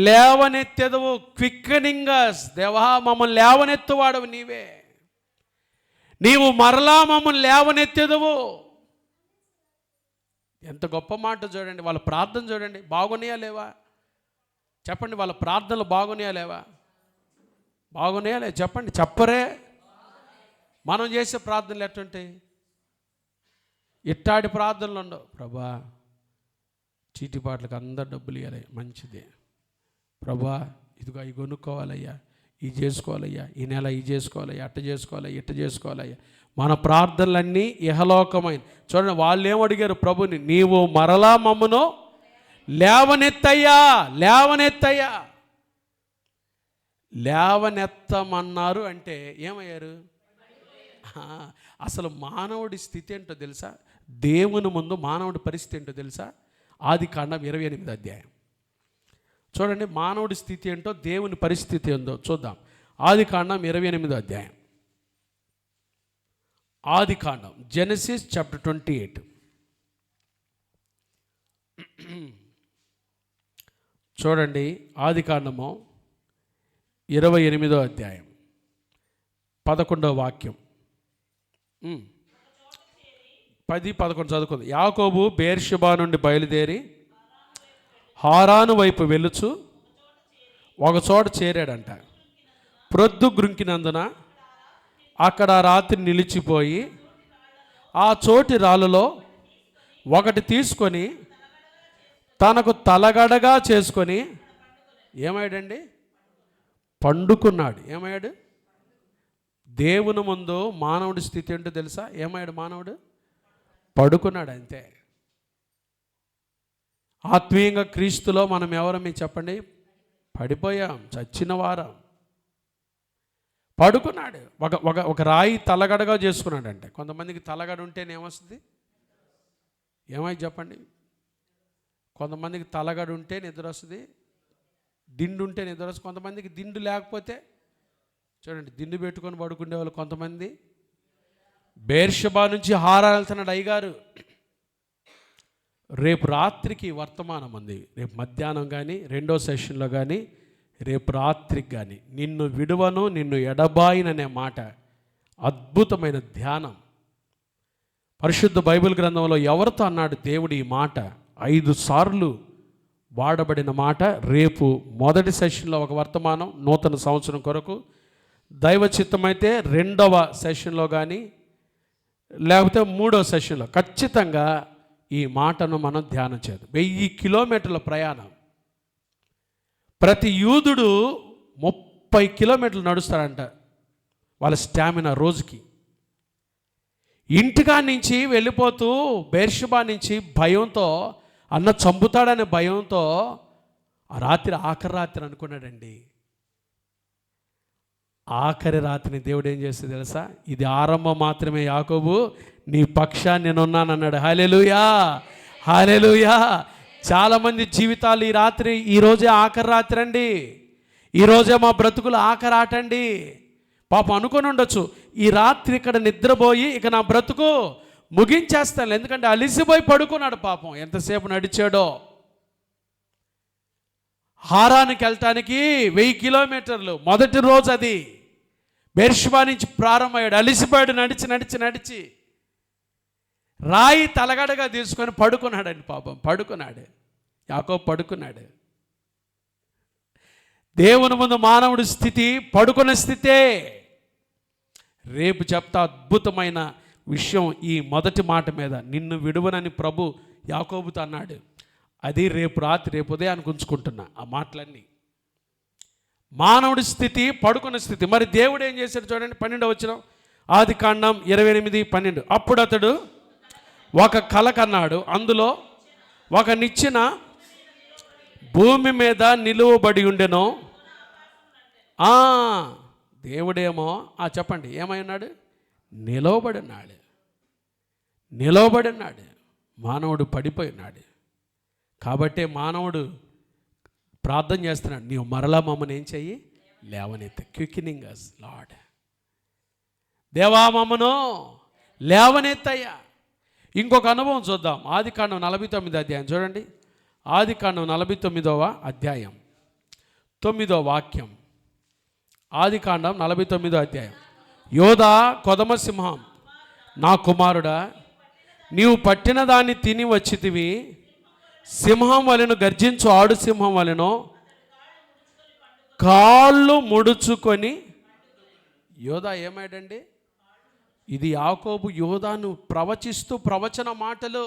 లేవనెత్తెదవు. క్విక్కనింగస్, దేవా మమ్మల్ని లేవనెత్తువాడవు నీవే. నీవు మరలా మమ్మల్ని లేవనెత్తెదవు. ఎంత గొప్ప మాట చూడండి. వాళ్ళ ప్రార్థన చూడండి, బాగున్నాయా లేవా చెప్పండి. వాళ్ళ ప్రార్థనలు బాగున్నాయా లేవా? బాగున్నాయా లేవా చెప్పండి. చెప్పరే. మనం చేసే ప్రార్థనలు ఎట్టుంటాయి? ఇట్టాడి ప్రార్థనలు ఉండవు. ప్రభా చీటిపాట్లకు అందరు డబ్బులు ఇవ్వాలి, మంచిదే. ప్రభా ఇదిగో అవి కొనుక్కోవాలయ్యా, ఇది చేసుకోవాలయ్యా, ఈ నెల ఇది చేసుకోవాలయ్యా, అట్ట చేసుకోవాలయ్యా, ఇట్ట చేసుకోవాలయ్యా. మన ప్రార్థనలన్నీ ఇహలోకమైన. చూడండి, వాళ్ళు ఏమడిగారు ప్రభుని, నీవు మరలా మమ్మను లేవనెత్తయ్యా, లేవనెత్తయ్యా. లేవనెత్తమన్నారు అంటే ఏమయ్యారు? అసలు మానవుడి స్థితి ఏంటో తెలుసా? దేవుని ముందు మానవుడి పరిస్థితి ఏంటో తెలుసా? ఆదికాండం 28వ అధ్యాయం చూడండి. మానవుడి స్థితి ఏంటో, దేవుని పరిస్థితి ఏందో చూద్దాం. ఆదికాండం 28వ అధ్యాయం. ఆదికాండం, జెనసిస్ చాప్టర్ 28. చూడండి, ఆదికాండము 28వ అధ్యాయం 11వ వాక్యం. 10-11 చదువుకుంది. యాకోబు బెయేర్షెబా నుండి బయలుదేరి హారాను వైపు వెళ్ళుచు ఒక చోట చేరాడంట. ప్రొద్దు గ్రుంకినందున అక్కడ రాత్రి నిలిచిపోయి ఆ చోటి రాళ్ళలో ఒకటి తీసుకొని తనకు తలగడగా చేసుకొని ఏమయ్యాడండి? పండుకున్నాడు. ఏమయ్యాడు? దేవుని ముందు మానవుడి స్థితి ఏంటో తెలుసా? ఏమయ్యాడు మానవుడు? పడుకున్నాడు, అంతే. ఆత్మీయంగా క్రీస్తులో మనం ఎవరమే చెప్పండి? పడిపోయాం, చచ్చిన వారం. పడుకున్నాడు. ఒక రాయి తలగడగా చేసుకున్నాడంటే. కొంతమందికి తలగడ ఉంటేనే ఏమొస్తుంది? ఏమై చెప్పండి? కొంతమందికి తలగడ ఉంటే నిద్ర వస్తుంది, దిండు ఉంటే నిద్ర వస్తుంది. కొంతమందికి దిండు లేకపోతే చూడండి, దిండు పెట్టుకొని పడుకునే వాళ్ళు కొంతమంది. బెయేర్షెబా నుంచి హారాను వెళ్తున్నాడు అయ్యగారు. రేపు రాత్రికి వర్తమానం ఉంది. రేపు మధ్యాహ్నం కానీ 2వ సెషన్లో కానీ రేపు రాత్రికి కానీ నిన్ను విడువను నిన్ను ఎడబాయిననే మాట అద్భుతమైన ధ్యానం. పరిశుద్ధ బైబిల్ గ్రంథంలో ఎవరితో అన్నాడు దేవుడు ఈ మాట? 5 సార్లు వాడబడిన మాట. రేపు మొదటి సెషన్లో ఒక వర్తమానం నూతన సంవత్సరం కొరకు, దైవ చిత్తమైతే 2వ సెషన్లో కానీ లేకపోతే 3వ సెషన్లో ఖచ్చితంగా ఈ మాటను మనం ధ్యానం చేద్దాం. 1000 కిలోమీటర్ల ప్రయాణం. ప్రతి యూదుడు 30 కిలోమీటర్లు నడుస్తాడంట వాళ్ళ స్టామినా రోజుకి. ఇంటికా నుంచి వెళ్ళిపోతూ బెయేర్షెబా నుంచి భయంతో, అన్న చంపుతాడనే భయంతో ఆ రాత్రి ఆఖరి రాత్రి అనుకున్నాడండి. ఆఖరి రాత్రిని దేవుడు ఏం చేస్తే తెలుసా? ఇది ఆరంభం మాత్రమే యాకోబు, నీ పక్షాన్ని నేనున్నానన్నాడు. హల్లెలూయా, హల్లెలూయా. చాలామంది జీవితాలు ఈ రోజే ఆఖరి రాత్రి అండి, ఈరోజే మా బ్రతుకులు ఆఖరి ఆట అండి. పాపం అనుకొని ఉండొచ్చు, ఈ రాత్రి ఇక్కడ నిద్రపోయి ఇక నా బ్రతుకు ముగించేస్తాను. ఎందుకంటే అలిసిపోయి పడుకున్నాడు పాపం, ఎంతసేపు నడిచాడో. హారానికి వెళ్ళటానికి 1000 కిలోమీటర్లు, మొదటి రోజు అది. బెర్షబా నుంచి ప్రారంభమయ్యాడు, అలిసిపోయాడు, నడిచి రాయి తలగడగా తీసుకొని పడుకున్నాడండి పాపం, పడుకున్నాడు. యాకోబు పడుకున్నాడు. దేవుని ముందు మానవుడి స్థితి పడుకున్న స్థితే. రేపు చెప్తా అద్భుతమైన విషయం ఈ మొదటి మాట మీద. నిన్ను విడువనని ప్రభు యాకోబుతో అన్నాడు. అది రేపు రాత్రి, రేపు ఉదయానికి ఉంచుకుంటున్నా ఆ మాటలన్నీ. మానవుడి స్థితి పడుకున్న స్థితి. మరి దేవుడు ఏం చేశాడు చూడండి, 12వ వచనం, ఆదికాండం 28:12. అప్పుడు అతడు ఒక కల కన్నాడు, అందులో ఒక నిచ్చెన భూమి మీద నిలువబడి ఉండెను. దేవుడేమో చెప్పండి ఏమై ఉన్నాడు? నిలవబడి ఉన్నాడు. మానవుడు పడిపోయి ఉన్నాడు. కాబట్టే మానవుడు ప్రార్థన చేస్తున్నాడు, నీవు మరలా మమ్మల్ని ఏం చెయ్యి, లేవనెత్తి. Quickening us lord. దేవా మమ్మను లేవనెత్తయ్యా. ఇంకొక అనుభవం చూద్దాం. ఆదికాండం 49వ అధ్యాయం చూడండి. ఆదికాండం 49వ అధ్యాయం 9వ వాక్యం. ఆదికాండం 49వ అధ్యాయం. యోధా కొదమ సింహం, నా కుమారుడా, నీవు పట్టిన దాన్ని తిని వచ్చితివి. సింహం వలెను గర్జించు ఆడు సింహం వలెను కాళ్ళు ముడుచుకొని. యోధా ఏమాడండి? ఇది యాకోబు యోధాను ప్రవచిస్తూ ప్రవచన మాటలు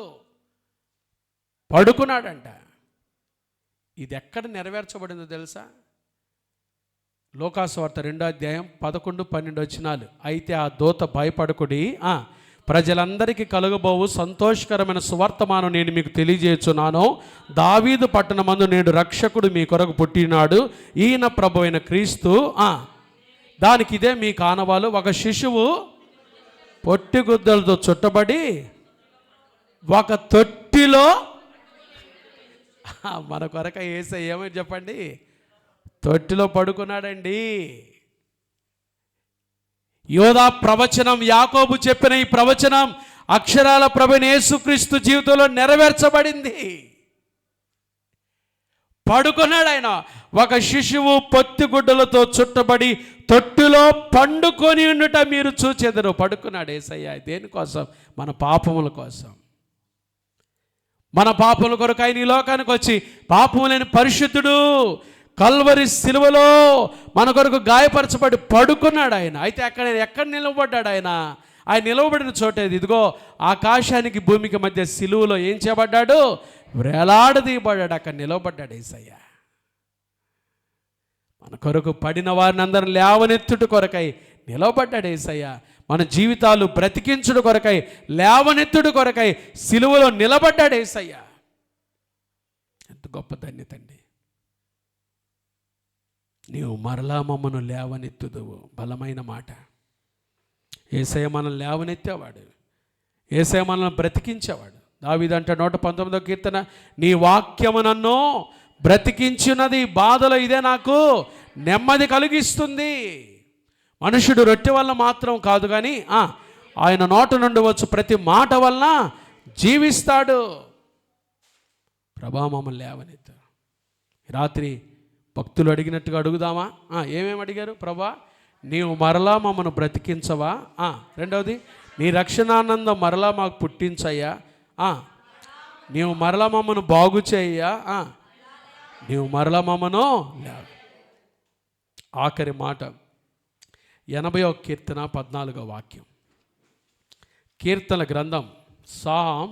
పడుకున్నాడంట. ఇది ఎక్కడ నెరవేర్చబడిందో తెలుసా? లోకాసువార్త 2వ అధ్యాయం 11-12 వచనాలు. అయితే ఆ దూత భయపడకుడి, ప్రజలందరికీ కలుగబోవు సంతోషకరమైన సువర్తమానం నేను మీకు తెలియజేస్తున్నాను. దావీదు పట్టణమందు నేడు రక్షకుడు మీ కొరకు పుట్టినాడు, ఈయన ప్రభు అయిన క్రీస్తు. దానికి ఇదే మీ కానవాలు, ఒక శిశువు పొట్టిగుద్దలతో చుట్టబడి ఒక తొట్టిలో. మన కొరక యేసయ్య ఏమని చెప్పండి, తొట్టిలో పడుకున్నాడండి. యోధా ప్రవచనం, యాకోబు చెప్పిన ఈ ప్రవచనం అక్షరాల ప్రభువైన యేసుక్రీస్తు జీవితంలో నెరవేర్చబడింది. పడుకున్నాడు ఆయన. ఒక శిశువు పొత్తిగుడ్డలతో చుట్టబడి తొట్టిలో పండుకొని ఉండుట మీరు చూచెదరు. పడుకున్నాడు యేసయ్య. దేనికోసం? మన పాపముల కోసం. మన పాపముల కొరకు ఆయన ఈ లోకానికి వచ్చి పాపము లేని పరిశుద్ధుడు కల్వరి సిలువలో మన కొరకు గాయపరచబడి పడుకున్నాడు ఆయన. అయితే ఎక్కడ నిలవబడ్డాడు ఆయన? ఆయన నిలవబడిన చోటేది, ఇదిగో ఆకాశానికి భూమికి మధ్య సిలువలో ఏం చేయబడ్డాడు? వేలాడదీయబడ్డాడు. అక్కడ నిలవబడ్డాడు యేసయ్య. మన కొరకు పడిన వారిని అందరం లేవనెత్తుడు కొరకై నిలవబడ్డాడు యేసయ్య. మన జీవితాలు బ్రతికించుడు కొరకై, లేవనెత్తుడు కొరకై సిలువలో నిలబడ్డాడు యేసయ్య. ఎంత గొప్ప ధన్యత అండి. నీవు మరలా మమ్మను లేవనెత్తుదువు. బలమైన మాట. యేసయ్య మనల్ని లేవనెత్తేవాడు, యేసయ్య మనల్ని బ్రతికించేవాడు. దావీదు అంటే 119వ కీర్తన, నీ వాక్యము నన్ను బ్రతికించున్నది, బాధలో ఇదే నాకు నెమ్మది కలిగిస్తుంది. మనుషుడు రొట్టె వల్ల మాత్రం కాదు కానీ ఆయన నోట నుండి వచ్చు ప్రతి మాట వలన జీవిస్తాడు. ప్రభా మమ్మల్ని లేవనెత్తు. రాత్రి భక్తులు అడిగినట్టుగా అడుగుదామా? ఏమేమి అడిగారు? ప్రభా నీవు మరలా మమ్మను బ్రతికించవా? రెండవది, నీ రక్షణానందం మరలా మాకు పుట్టించయ్యా. నీవు మరలా మమ్మను బాగు చేయ్యా. నీవు మరలా మమ్మను లేవ. ఆఖరి మాట 80వ కీర్తన 14వ వాక్యం. కీర్తన గ్రంథం సామ్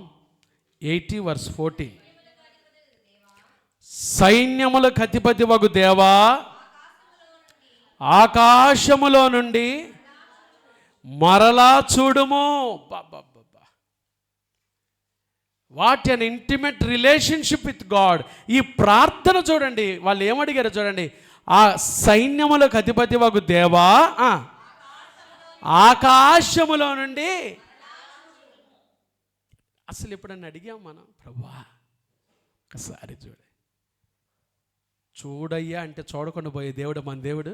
80:14. సైన్యములకు అధిపతి వగు దేవా, ఆకాశములో నుండి మరలా చూడుము. What an intimate relationship with God. ఈ ప్రార్థన చూడండి, వాళ్ళు ఏమడిగారు చూడండి. ఆ సైన్యములకు అధిపతి వగు దేవా, ఆకాశములో నుండి. అసలు ఎప్పుడన్నా అడిగాం మనం, ప్రభువా ఒకసారి చూడయ్యా అంటే చూడకుండా పోయే దేవుడు మన దేవుడు.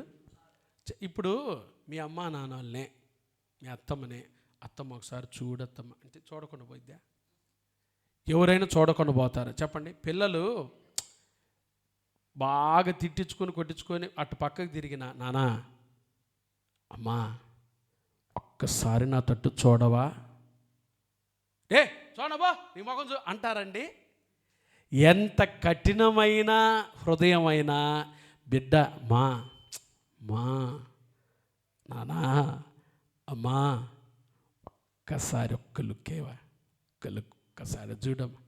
ఇప్పుడు మీ అమ్మ నాన్నల్నే, మీ అత్తమ్మనే, అత్తమ్మ ఒకసారి చూడత్తమ్మ అంటే చూడకుండా పోయిద్దా? ఎవరైనా చూడకుండా పోతారు చెప్పండి? పిల్లలు బాగా తిట్టించుకొని కొట్టించుకొని అటు పక్కకు తిరిగిన, నానా అమ్మా ఒక్కసారి నా తట్టు చూడవా, చూడబా నీ మొఖం అంటారండి. ఎంత కఠినమైన హృదయమైనా బిడ్డ మా మా నానా అమ్మా ఒక్కసారి ఒక్క లుక్కేవా, ఒక్కసారి చూడమ్మా.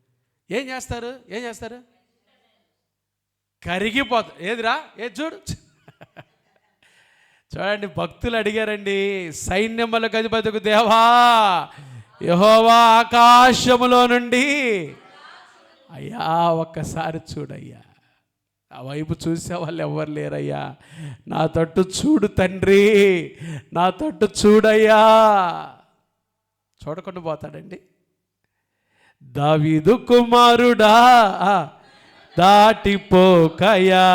ఏం చేస్తారు? కరిగిపోతా. ఏదిరా చూడు. చూడండి, భక్తులు అడిగారండి, సైన్యములకు అధిపతికి దేవా యెహోవా ఆకాశములో నుండి అయ్యా ఒక్కసారి చూడయ్యా. ఆ వైపు చూసే వాళ్ళు ఎవరు లేరయ్యా, నా తట్టు చూడు తండ్రి, నా తట్టు చూడయ్యా. చూడకుండా పోతాడండి. దావీదు కుమారుడా దాటిపోకయా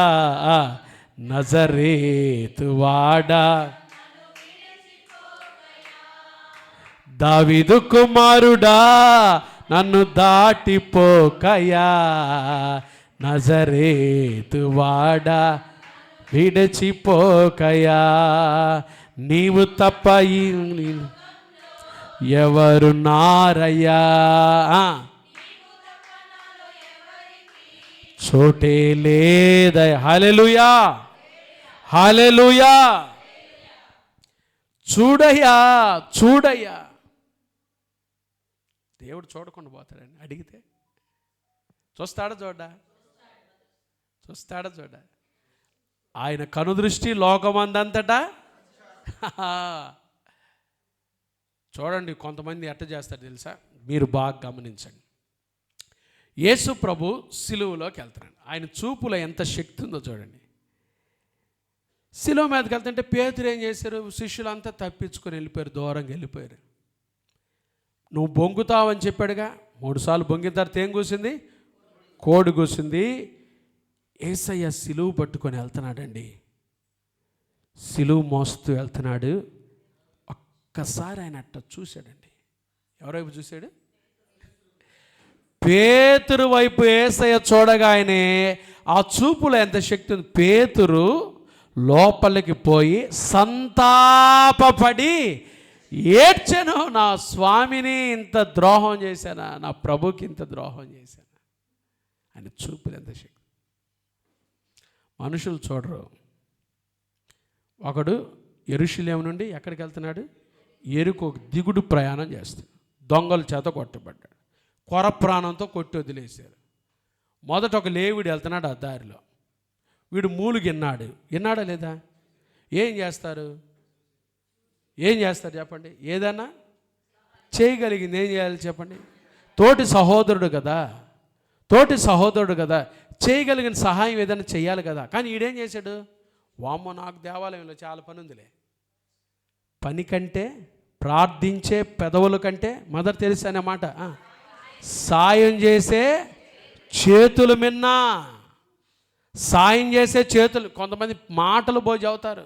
నజరేతు వాడా, దావీదు కుమారుడా నన్ను దాటిపోకయా నజరేతు వాడా విడిచిపోకయా, నీవు తప్ప ఎవరు నారయ్యా, చోటే లేదయ్యా. హల్లెలూయా, హల్లెలూయా. చూడయ్యా. దేవుడు చూడకుండా పోతాడని అడిగితే చూస్తాడా చూడ ఆయన కనుదృష్టి లోకమందంతటా. చూడండి, కొంతమంది ఎట్ట చేస్తారు తెలుసా? మీరు బాగా గమనించండి. యేసు ప్రభు సిలువలోకి వెళ్తున్నాడు. ఆయన చూపులో ఎంత శక్తి ఉందో చూడండి. సిలువ మీదకి వెళ్తుంటే పేతురు ఏం చేశారు? శిష్యులంతా తప్పించుకొని వెళ్ళిపోయారు, దూరంగా వెళ్ళిపోయారు. నువ్వు బొంగుతావని చెప్పాడుగా, 3 సార్లు బొంగిన తర్వాత ఏం కూసింది? కోడి కూసింది. యేసయ్య సిలువ పట్టుకొని వెళ్తున్నాడండి, సిలువ మోస్తూ వెళ్తున్నాడు. ఒక్కసారి ఆయన అట్ట చూశాడండి. ఎవరైపు చూశాడు? పేతురు వైపు యేసయ్య చూడగానే ఆ చూపులో ఎంత శక్తి ఉంది. పేతురు లోపలికి పోయి సంతాపపడి ఏడ్చెను, నా స్వామిని ఇంత ద్రోహం చేశానా, నా ప్రభుకి ఇంత ద్రోహం చేశానా అని. చూపులు ఎంత శక్తి. మనుషులు చూడరు. ఒకడు యెరూషలేము నుండి ఎక్కడికి వెళ్తున్నాడు? ఎరుకు దిగుడు ప్రయాణం చేస్తాడు. దొంగల చేత కొట్టబడ్డాడు, కొర ప్రాణంతో కొట్టి వదిలేశారు. మొదట ఒక లేవిడు వెళ్తున్నాడు, ఆ దారిలో వీడు విన్నాడా లేదా? ఏం చేస్తారు చెప్పండి? ఏదన్నా చేయగలిగింది ఏం చేయాలి చెప్పండి? తోటి సహోదరుడు కదా, చేయగలిగిన సహాయం ఏదైనా చేయాలి కదా. కానీ ఈడేం చేశాడు? వామ్మో, నాకు దేవాలయంలో చాలా పని ఉందిలే. పని కంటే, ప్రార్థించే పెదవుల కంటే, మదర్ తెరిసా అనే మాట, సాయం చేసే చేతులు మిన్నా. సాయం చేసే చేతులు. కొంతమంది మాటలు పోయి చదువుతారు,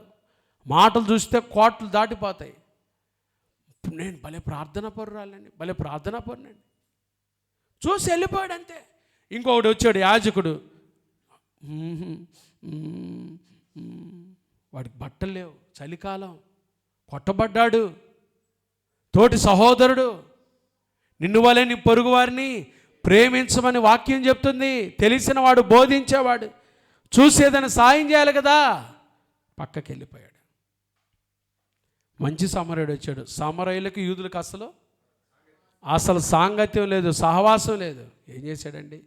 మాటలు చూస్తే కోట్లు దాటిపోతాయి. నేను భలే ప్రార్థన పరురాలండి, చూసి వెళ్ళిపోయాడు అంతే. ఇంకొకటి వచ్చాడు యాజకుడు, వాడికి బట్టలు లేవు, చలికాలం, కొట్టబడ్డాడు. తోటి సహోదరుడు, నిన్ను వలె నీ పొరుగు వారిని ప్రేమించమని వాక్యం చెప్తుంది. తెలిసిన వాడు, బోధించేవాడు, చూసి ఏదైనా సాయం చేయాలి కదా, పక్కకి వెళ్ళిపోయాడు. మంచి సమరయుడు వచ్చాడు. సమరయులకు యూదులకు అసలు సాంగత్యం లేదు, సహవాసం లేదు. ఏం చేశాడండి?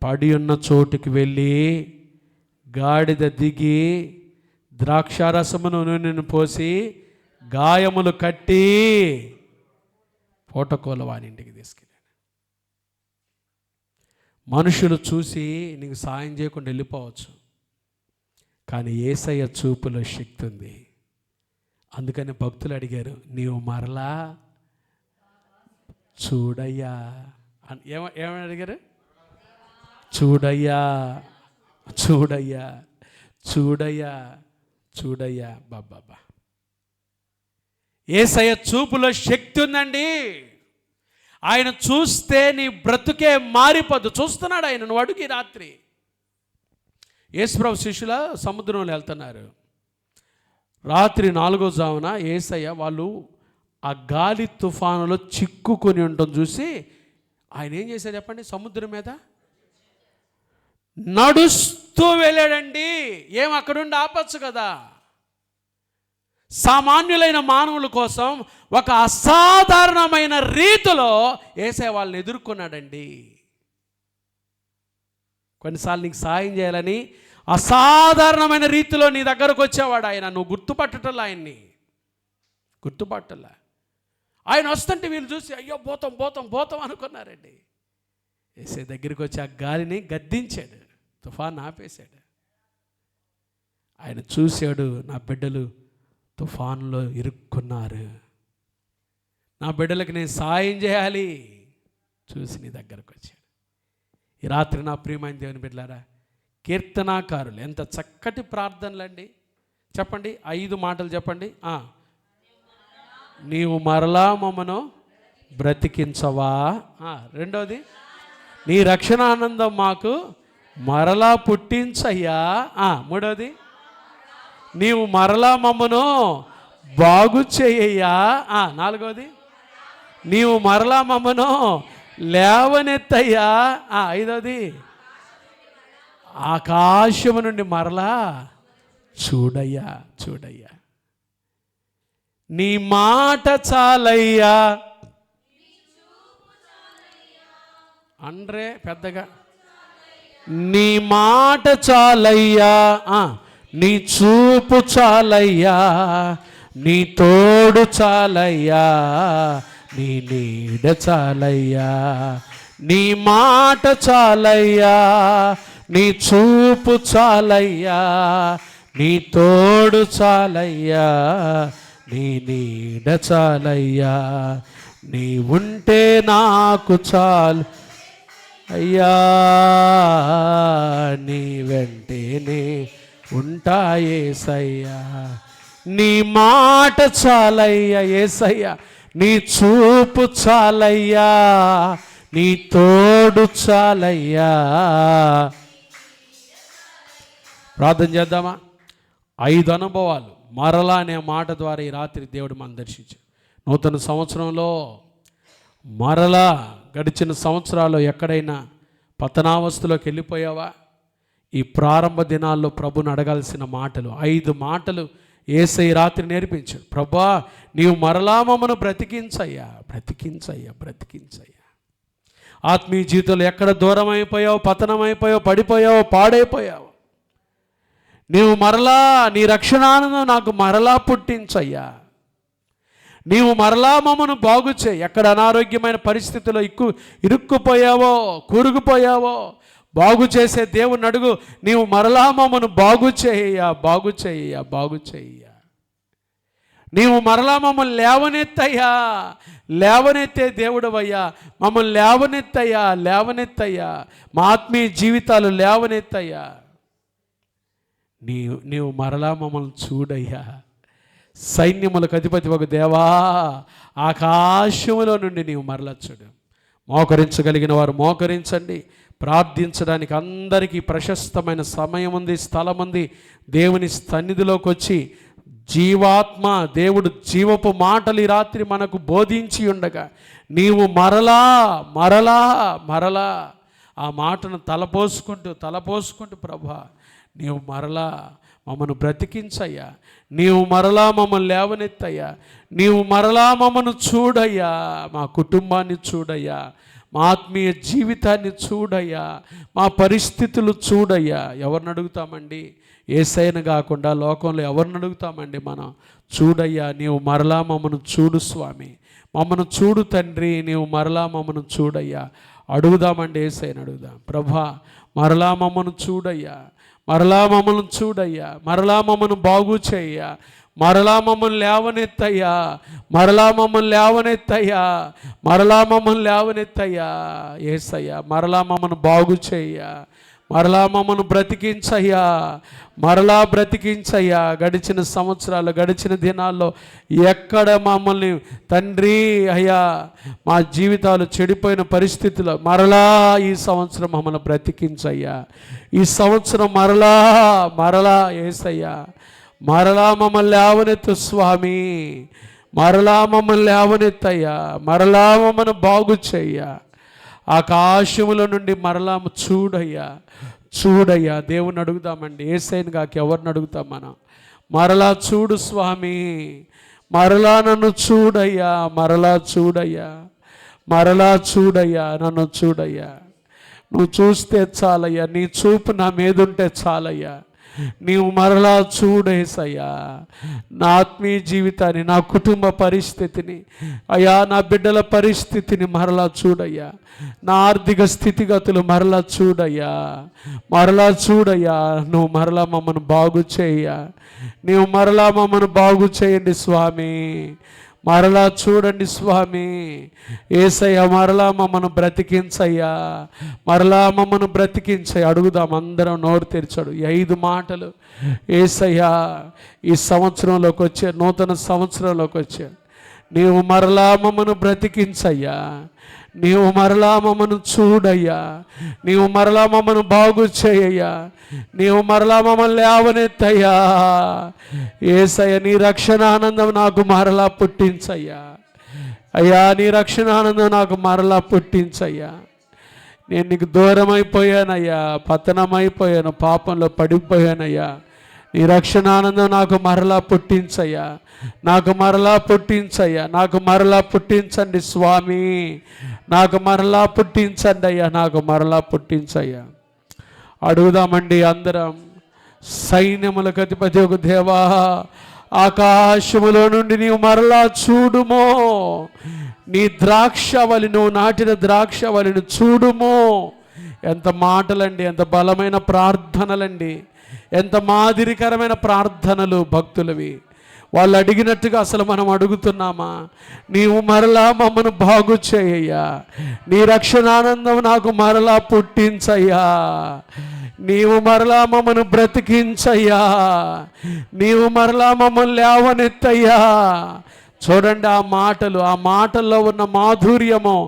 పడి ఉన్న చోటుకి వెళ్ళి గాడిద దిగి ద్రాక్షారసమును నూనెను పోసి గాయములు కట్టి పూటకోల వాని ఇంటికి తీసుకెళ్ళాడు. మనుషులు చూసి నీకు సాయం చేయకుండా వెళ్ళిపోవచ్చు, కానీ యేసయ్య చూపులో శక్తి ఉంది. అందుకని భక్తులు అడిగారు, నీవు మరలా చూడయ్యా అని ఏమని అడిగారు? చూడయ్యా, చూడయ్యా, చూడయ్యా, చూడయ్యా. బాబా, యేసయ్య చూపులో శక్తి ఉందండి. ఆయన చూస్తే నీ బ్రతుకే మారిపోదు. చూస్తున్నాడు ఆయన. నువ్వు అడుగు. రాత్రి యేసుప్రభు శిష్యుల సముద్రంలో వెళ్తున్నారు. రాత్రి 4వ జామున యేసయ్య వాళ్ళు ఆ గాలి తుఫానులో చిక్కుకొని ఉండటం చూసి ఆయన ఏం చేశాడు చెప్పండి? సముద్రం మీద నడుస్తూ వెళ్ళాడండి. ఏం అక్కడుండి ఆపచ్చు కదా? సామాన్యులైన మానవుల కోసం ఒక అసాధారణమైన రీతిలో యేసయ్య వాళ్ళని ఎదుర్కొన్నాడండి. కొన్నిసార్లు నీకు సాయం చేయాలని అసాధారణమైన రీతిలో నీ దగ్గరకు వచ్చేవాడు ఆయన. నువ్వు గుర్తుపట్టటల్లా, ఆయన్ని గుర్తుపట్టల్లా. ఆయన వస్తుంటే వీళ్ళు చూసి అయ్యో పోతాం పోతాం పోతాం అనుకున్నారండి. యేసయ్య దగ్గరికి వచ్చి ఆ గాలిని గద్దించాడు, తుఫాను ఆపేశాడు. ఆయన చూశాడు, నా బిడ్డలు తుఫాన్లో ఇరుక్కున్నారు, నా బిడ్డలకు నేను సాయం చేయాలి. చూసి నీ దగ్గరకు వచ్చాడు. ఈ రాత్రి నా ప్రియమైన దేవుని బిడ్డలారా, కీర్తనాకారులు ఎంత చక్కటి ప్రార్థనలండి. చెప్పండి, 5 మాటలు చెప్పండి. నీవు మరలా మమ్మను బ్రతికించవా. రెండోది, నీ రక్షణ ఆనందం మాకు మరలా పుట్టించయ్యా. మూడోది, నీవు మరలా మమ్మను బాగు చేయయ్యా. నాలుగోది, నీవు మరలా మమ్మను లేవనెత్తయ్యా. ఐదోది, ఆకాశము నుండి మరలా చూడయ్యా, చూడయ్యా. నీ మాట చాలయ్యా. అండ్రే పెద్దగా, నీ మాట చాలయ్యా, నీ చూపు చాలయ్యా, నీ తోడు చాలయ్యా, నీ నీడ చాలయ్యా. నీ మాట చాలయ్యా, నీ చూపు చాలయ్యా, నీ తోడు చాలయ్యా, నీ నీడ చాలయ్యా. నీ ఉంటే నాకు చాలు అయ్యా, నీ వెంటనే ఉంటా యేసయ్యా. నీ మాట చాలయ్యా యేసయ్యా, నీ చూపు చాలయ్యా, నీ తోడు చాలయ్యా. ప్రార్థన చేద్దామా? 5 అనుభవాలు మరలా అనే మాట ద్వారా ఈ రాత్రి దేవుడు మనం దర్శించాడు. నూతన సంవత్సరంలో మరలా గడిచిన సంవత్సరాల్లో ఎక్కడైనా పతనావస్థలోకి వెళ్ళిపోయావా? ఈ ప్రారంభ దినాల్లో ప్రభుని అడగాల్సిన మాటలు 5 మాటలు యేసయ్య రాత్రి నేర్పించాడు. ప్రభా, నీవు మరలా మమ్మను బ్రతికించయ్యా, బ్రతికించయ్యా, బ్రతికించయ్యా. ఆత్మీయ జీవితంలో ఎక్కడ దూరం అయిపోయావు, పతనమైపోయావు, పడిపోయావు, పాడైపోయావు, నీవు మరలా నీ రక్షణానందం నాకు మరలా పుట్టించయ్యా. నీవు మరలా మమ్మను బాగు చేయి. ఎక్కడ అనారోగ్యమైన పరిస్థితుల్లో ఇరుక్కుపోయావో, కూరుకుపోయావో, బాగు చేసే దేవుని అడుగు. నీవు మరలా మమ్మను బాగు చేయ్యా, బాగు చేయ్యా, బాగు చేయ్యా. నీవు మరలా మమ్మల్ని లేవనెత్తయ్యా, లేవనెత్తే దేవుడవయ్యా. మమ్మల్ని లేవనెత్తయ్యా, లేవనెత్తయ్యా. మా ఆత్మీయ జీవితాలు లేవనెత్తయ్యా. నీవు మరలా మమ్మల్ని చూడయ్యా. సైన్యములకు అధిపతి ఒక దేవా, ఆకాశములో నుండి నీవు మరలా చూడు. మోకరించగలిగిన వారు మోకరించండి. ప్రార్థించడానికి అందరికీ ప్రశస్తమైన సమయం ఉంది, స్థలం ఉంది. దేవుని సన్నిధిలోకి వచ్చి జీవాత్మ దేవుడు జీవపు మాటలు ఈ రాత్రి మనకు బోధించి ఉండగా నీవు మరలా మరలా మరలా ఆ మాటను తలపోసుకుంటూ ప్రభా, నీవు మరలా మమ్మను బ్రతికించయ్యా, నీవు మరలా మమ్మల్ని లేవనెత్తయ్యా, నీవు మరలా మమ్మను చూడయ్యా, మా కుటుంబాన్ని చూడయ్యా, మా ఆత్మీయ జీవితాన్ని చూడయ్యా, మా పరిస్థితులు చూడయ్యా. ఎవరిని అడుగుతామండి? యేసయ్యను కాకుండా లోకంలో ఎవరిని అడుగుతామండి మనం? చూడయ్యా, నీవు మరలా మమ్మను చూడు స్వామి, మమ్మను చూడు తండ్రి, నీవు మరలా మమ్మను చూడయ్యా. అడుగుదామండి, యేసయ్యను అడుగుదాం. ప్రభా, మరలా మమ్మను చూడయ్యా, మరలా మమ్మల్ని చూడయ్యా, మరలా మమ్మను బాగు చేయ్యా, మరలా మమ్మల్ని లేవనెత్తయ్యా, మరలా మమ్మల్ని లేవనెత్తయ్యా, మరలా మమ్మల్ని లేవనెత్తయ్యా. యేసయ్యా మరలా మమ్మల్ని బాగు చేయ్యా, మరలా మమ్మల్ని బ్రతికించయ్యా, మరలా బ్రతికించయ్యా. గడిచిన సంవత్సరాలు, గడిచిన దినాల్లో ఎక్కడ మమ్మల్ని తండ్రి అయ్యా మా జీవితాలు చెడిపోయిన పరిస్థితుల్లో మరలా ఈ సంవత్సరం మమ్మల్ని బ్రతికించయ్యా. ఈ సంవత్సరం మరలా యేసయ్యా మరలా మమ్మల్ని లేవనెత్తు స్వామి, మరలా మమ్మల్ని లేవనెత్తయ్యా, మరలా మమ్మల్ని బాగు చెయ్యా. ఆకాశముల నుండి మరలా చూడయ్యా. దేవుని అడుగుదామండి, యేసయ్యను కాక ఎవరిని అడుగుతాం మనం? మరలా చూడు స్వామి, మరలా నన్ను చూడయ్యా, మరలా చూడయ్యా, నన్ను చూడయ్యా. నువ్వు చూస్తే చాలయ్యా, నీ చూపు నా మీదుంటే చాలయ్యా. నీవు మరలా చూడేసయ్యా నా ఆత్మీయ జీవితాన్ని, నా కుటుంబ పరిస్థితిని అయ్యా, నా బిడ్డల పరిస్థితిని మరలా చూడయ్యా. నా ఆర్థిక స్థితిగతులు మరలా చూడయ్యా, నువ్వు మరలా మమ్మల్ని బాగు చేయ్యా. నీవు మరలా మమ్మల్ని బాగు చేయండి స్వామి, మరలా చూడండి స్వామి. యేసయ్య మరలా మమ్మల్ని బ్రతికించయ్యా, మరలా మమ్మల్ని బ్రతికించయ్యా. అడుగుదాం అందరం, నోరు తెరిచాడు. 5 మాటలు యేసయ్యా ఈ సంవత్సరంలోకి వచ్చే, నూతన సంవత్సరంలోకి వచ్చే నీవు మరలా మమ్మల్ని బ్రతికించయ్యా, నీవు మరలా మమ్మను చూడయ్యా, నీవు మరలా మమ్మను బాగు చేయయ్యా, నీవు మరలా మమ్మల్ని లేవనెత్తయ్యా. యేసయ్య నీ రక్షణ ఆనందం నాకు మరలా పుట్టించయ్యా. అయ్యా నీ రక్షణ ఆనందం నాకు మరలా పుట్టించయ్యా. నేను నీకు దూరం అయిపోయానయ్యా, పతనమైపోయాను, పాపంలో పడిపోయానయ్యా. నీ రక్షణ ఆనందం నాకు మరలా పుట్టించయ్యా, నాకు మరలా పుట్టించండి స్వామి, నాకు మరలా పుట్టించండి అయ్యా, నాకు మరలా పుట్టించయ్యా. అడుగుదామండి అందరం. సైన్యములకు అధిపతి ఒక దేవా, ఆకాశములో నుండి నీవు మరలా చూడుమో, నీ ద్రాక్షవల్లి, నువ్వు నాటిన ద్రాక్షవల్లిని చూడుమో. ఎంత మాటలండి, ఎంత బలమైన ప్రార్థనలండి, ఎంత మాదిరికరమైన ప్రార్థనలు భక్తులవి. వాళ్ళు అడిగినట్టుగా అసలు మనం అడుగుతున్నామా? నీవు మరలా మమ్మను బాగు చేయయ్యా, నీ రక్షణానందం నాకు మరలా పుట్టించయ్యా, నీవు మరలా మమ్మను బ్రతికించయ్యా, నీవు మరలా మమ్మల్ని లేవనెత్తయ్యా. చూడండి ఆ మాటలు, ఆ మాటల్లో ఉన్న మాధుర్యము,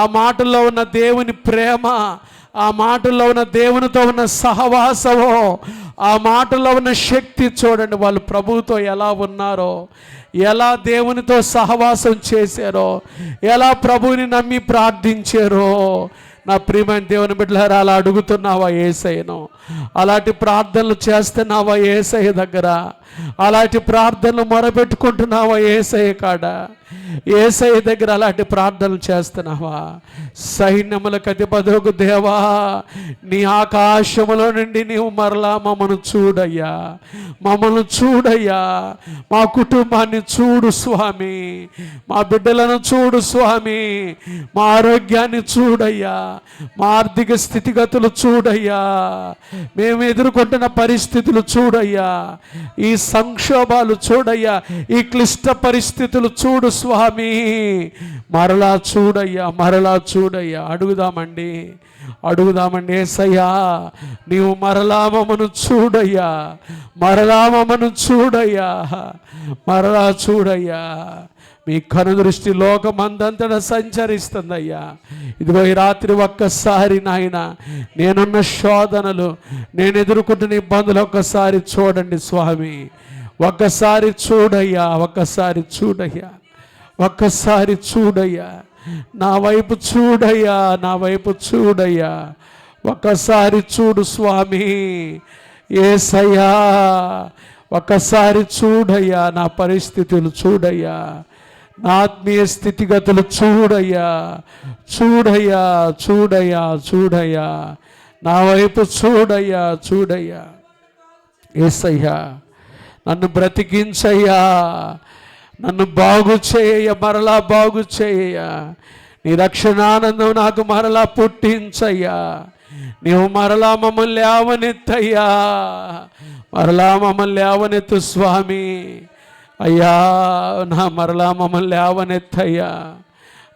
ఆ మాటల్లో ఉన్న దేవుని ప్రేమ, ఆ మాటల్లో ఉన్న దేవునితో ఉన్న సహవాసము, ఆ మాటల్లో ఉన్న శక్తి. చూడండి వాళ్ళు ప్రభువుతో ఎలా ఉన్నారో, ఎలా దేవునితో సహవాసం చేశారో, ఎలా ప్రభువుని నమ్మి ప్రార్థించారో. నా ప్రియమైన దేవుని బిడ్డలారా, అలా అడుగుతున్నావా యేసయ్యను? అలాంటి ప్రార్థనలు చేస్తున్నావా యేసయ్య దగ్గర? అలాంటి ప్రార్థనలు మొరపెట్టుకుంటున్నావా యేసయ్య కాడ? యేసయ్య దగ్గర అలాంటి ప్రార్థనలు చేస్తున్నావా? సైన్యములకు అధిపతియగు దేవా, నీ ఆకాశములో నుండి నీవు మరలా మమ్మను చూడయ్యా, మమ్మల్ని చూడయ్యా. మా కుటుంబాన్ని చూడు స్వామి, మా బిడ్డలను చూడు స్వామి, మా ఆరోగ్యాన్ని చూడయ్యా, మా ఆర్థిక స్థితిగతులు చూడయ్యా, మేము ఎదుర్కొంటున్న పరిస్థితులు చూడయ్యా, ఈ సంక్షోభాలు చూడయ్యా, ఈ క్లిష్ట పరిస్థితులు చూడు స్వామి, మరలా చూడయ్యా. అడుగుదామండి యేసయ్యా, నీవు మరలా మమ్మను చూడయ్యా, మరలా చూడయ్యా. మీ కనుదృష్టి లోకమందంతటా సంచరిస్తుందయ్యా. ఇదిగో ఈ రాత్రి ఒక్కసారి నాయన, నేనున్న శోధనలు, నేను ఎదుర్కొంటున్న ఇబ్బందులు ఒక్కసారి చూడండి స్వామి, ఒక్కసారి చూడయ్యా, ఒక్కసారి చూడయ్యా, నా వైపు చూడయ్యా, ఒక్కసారి చూడు స్వామి. యేసయ్యా ఒక్కసారి చూడయ్యా, నా పరిస్థితులు చూడయ్యా, నా ఆత్మీయ స్థితిగతులు చూడయ్యా, నా వైపు చూడయ్యా. యేసయ్యా నన్ను బ్రతికించయ్యా, నన్ను బాగు చేయ, మరలా బాగు చేయ. నీ రక్షణానందం నాకు మరలా పుట్టించయ్యా. నీవు మరలా మమ్మల్ని లేవనెత్తయ్యా, మరలా మమ్మల్ని లేవనెత్తు స్వామి. అయ్యా నా మరలా మమ్మల్ని లేవనెత్తయ్యా,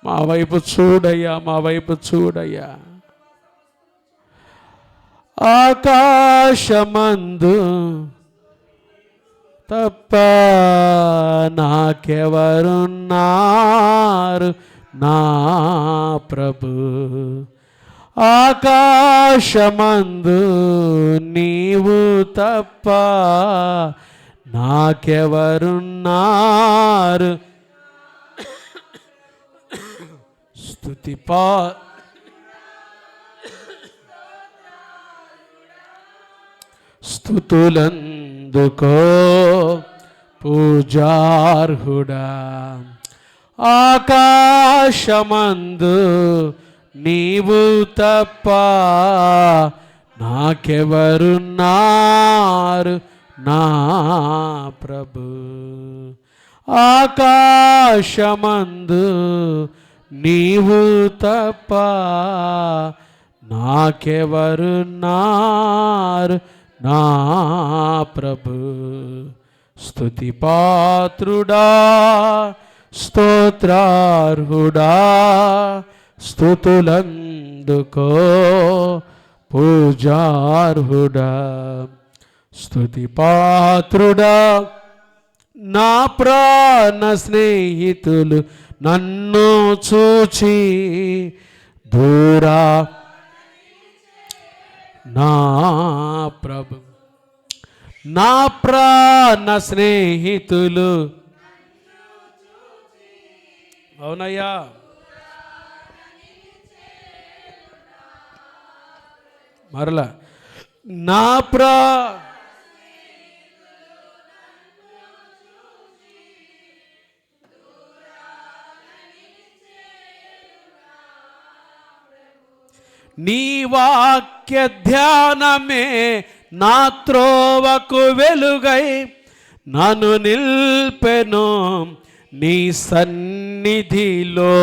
మా వైపు చూడయ్యా, మా వైపు చూడయ్యా. ఆకాశమందు తప్ప నాకెవరున్నారు నా ప్రభు, ఆకాశమందు నీవు తప్ప నాకెవరున్నారు. స్తుతులందుకో పూజార్హుడా, ఆకాశమందు నీవు తప్ప నాకెవరున్నారు నా ప్రభు, ఆకాశమందు నీవు తప్ప నాకెవరున్నారు నా ప్రభు. స్తుతి పాత్రుడా, స్తోత్రార్హుడా, స్తుతులందుకో పూజార్హుడా. స్తుతి పాత్రుడా, నా ప్రాణ స్నేహితులు నన్ను చూచి దూరా, నా ప్రభు నా ప్రాణ స్నేహితులు, అవునయ్యా, మరలా నా నీ వాక్య ధ్యానమే నా త్రోవకు వెలుగై నన్ను నిల్పెను, నీ సన్నిధిలో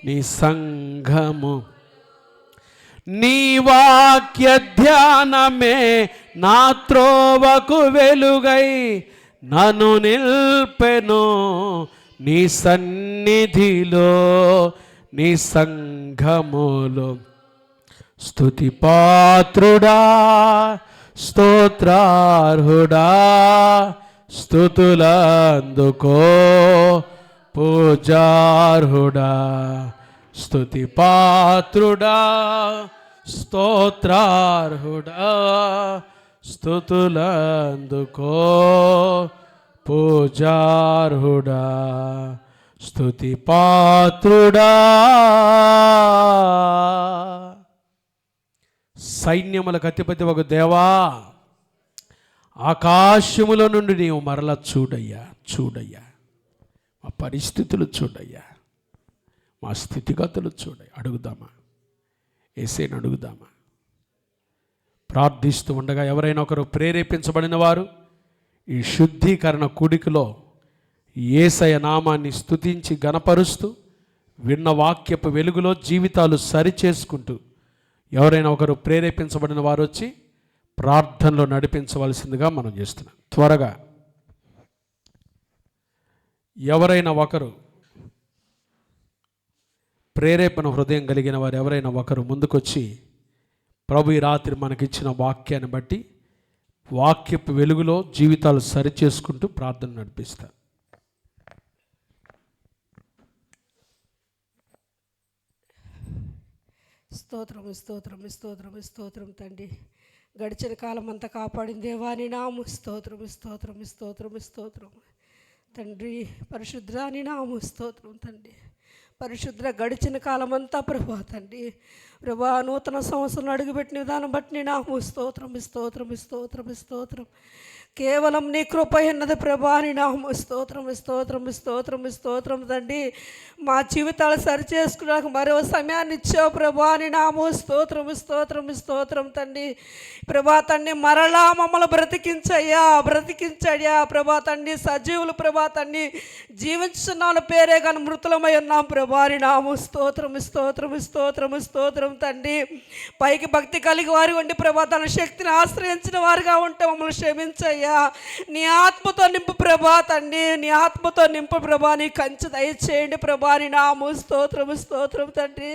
నీ సంఘము. నీ వాక్య ధ్యానమే నా త్రోవకు వెలుగై నన్ను నిల్పెను, నీ సన్నిధిలో నీ సంఘములో. స్తుతి పాత్రుడా, స్తోత్రార్హుడా, స్తుతులందుకో పూజార్హుడా. స్తుతి పాత్రుడా, స్తోత్రార్హుడా, స్తుతులందుకో పూజార్హుడా. స్తుతి పాత్రుడా. సైన్యములకు అధిపతి ఒక దేవా, ఆకాశముల నుండి నీవు మరల చూడయ్యా, చూడయ్యా, మా పరిస్థితులు చూడయ్యా, మా స్థితిగతులు చూడయ్యా. అడుగుదామా? యేసేని అడుగుదామా? ప్రార్థిస్తూ ఉండగా ఎవరైనా ఒకరు ప్రేరేపించబడిన వారు ఈ శుద్ధీకరణ కూడికలో యేసయ్య నామాన్ని స్తుతించి గణపరుస్తూ విన్న వాక్యపు వెలుగులో జీవితాలు సరిచేసుకుంటూ ఎవరైనా ఒకరు ప్రేరేపించబడిన వారు వచ్చి ప్రార్థనలో నడిపించవలసిందిగా మనం చేస్తున్నాం. త్వరగా ఎవరైనా ఒకరు ప్రేరేపణ హృదయం కలిగిన వారు ఎవరైనా ఒకరు ముందుకొచ్చి ప్రభు ఈ రాత్రి మనకిచ్చిన వాక్యాన్ని బట్టి వాక్యపు వెలుగులో జీవితాలు సరిచేసుకుంటూ ప్రార్థన నడిపిస్తారు. స్తోత్రం స్తోత్రం స్తోత్రం స్తోత్రం తండ్రి. గడిచిన కాలం అంతా కాపాడిన దేవాని నాము స్తోత్రం స్తోత్రం స్తోత్రం స్తోత్రం తండ్రి. పరిశుద్ధాని నాము స్తోత్రం తండ్రి. పరిశుద్ర గడిచిన కాలం అంతా ప్రభా తండ్రి, ప్రభా నూతన సంవత్సరం అడుగుపెట్టిన విధానం బట్టి నీ నాము స్తోత్రం స్తోత్రం స్తోత్రం స్తోత్రం. కేవలం నీ కృప ఉన్నది ప్రభా, నీ నామము స్తోత్రం స్తోత్రం స్తోత్రం స్తోత్రం తండ్రి. మా జీవితాలు సరిచేసుకోవడానికి మరో సమయాన్ని ఇచ్చావు ప్రభా, నీ నామము స్తోత్రం స్తోత్రం స్తోత్రం తండ్రి. ప్రభా తండ్రి మరలా మమ్మల్ని బ్రతికించయ్యా ప్రభా తండ్రి. సజీవులు ప్రభా తండ్రి, జీవించున్నాను పేరే కానీ మృతులమై ఉన్నాం ప్రభా. ప్రభాని నాము స్తోత్రం స్తోత్రం స్తోత్రం స్తోత్రం తండ్రి. పైకి భక్తి కలిగి వారి ఉండి ప్రభా తన శక్తిని ఆశ్రయించిన వారుగా ఉంటే మమ్మల్ని క్షమించయ్యా. నీ ఆత్మతో నింపు ప్రభా తండ్రి, నీ ఆత్మతో నింపు ప్రభా. నీ కంచె దయచేయండి ప్రభా. నీ నాము స్తోత్రం స్తోత్రం తండ్రి.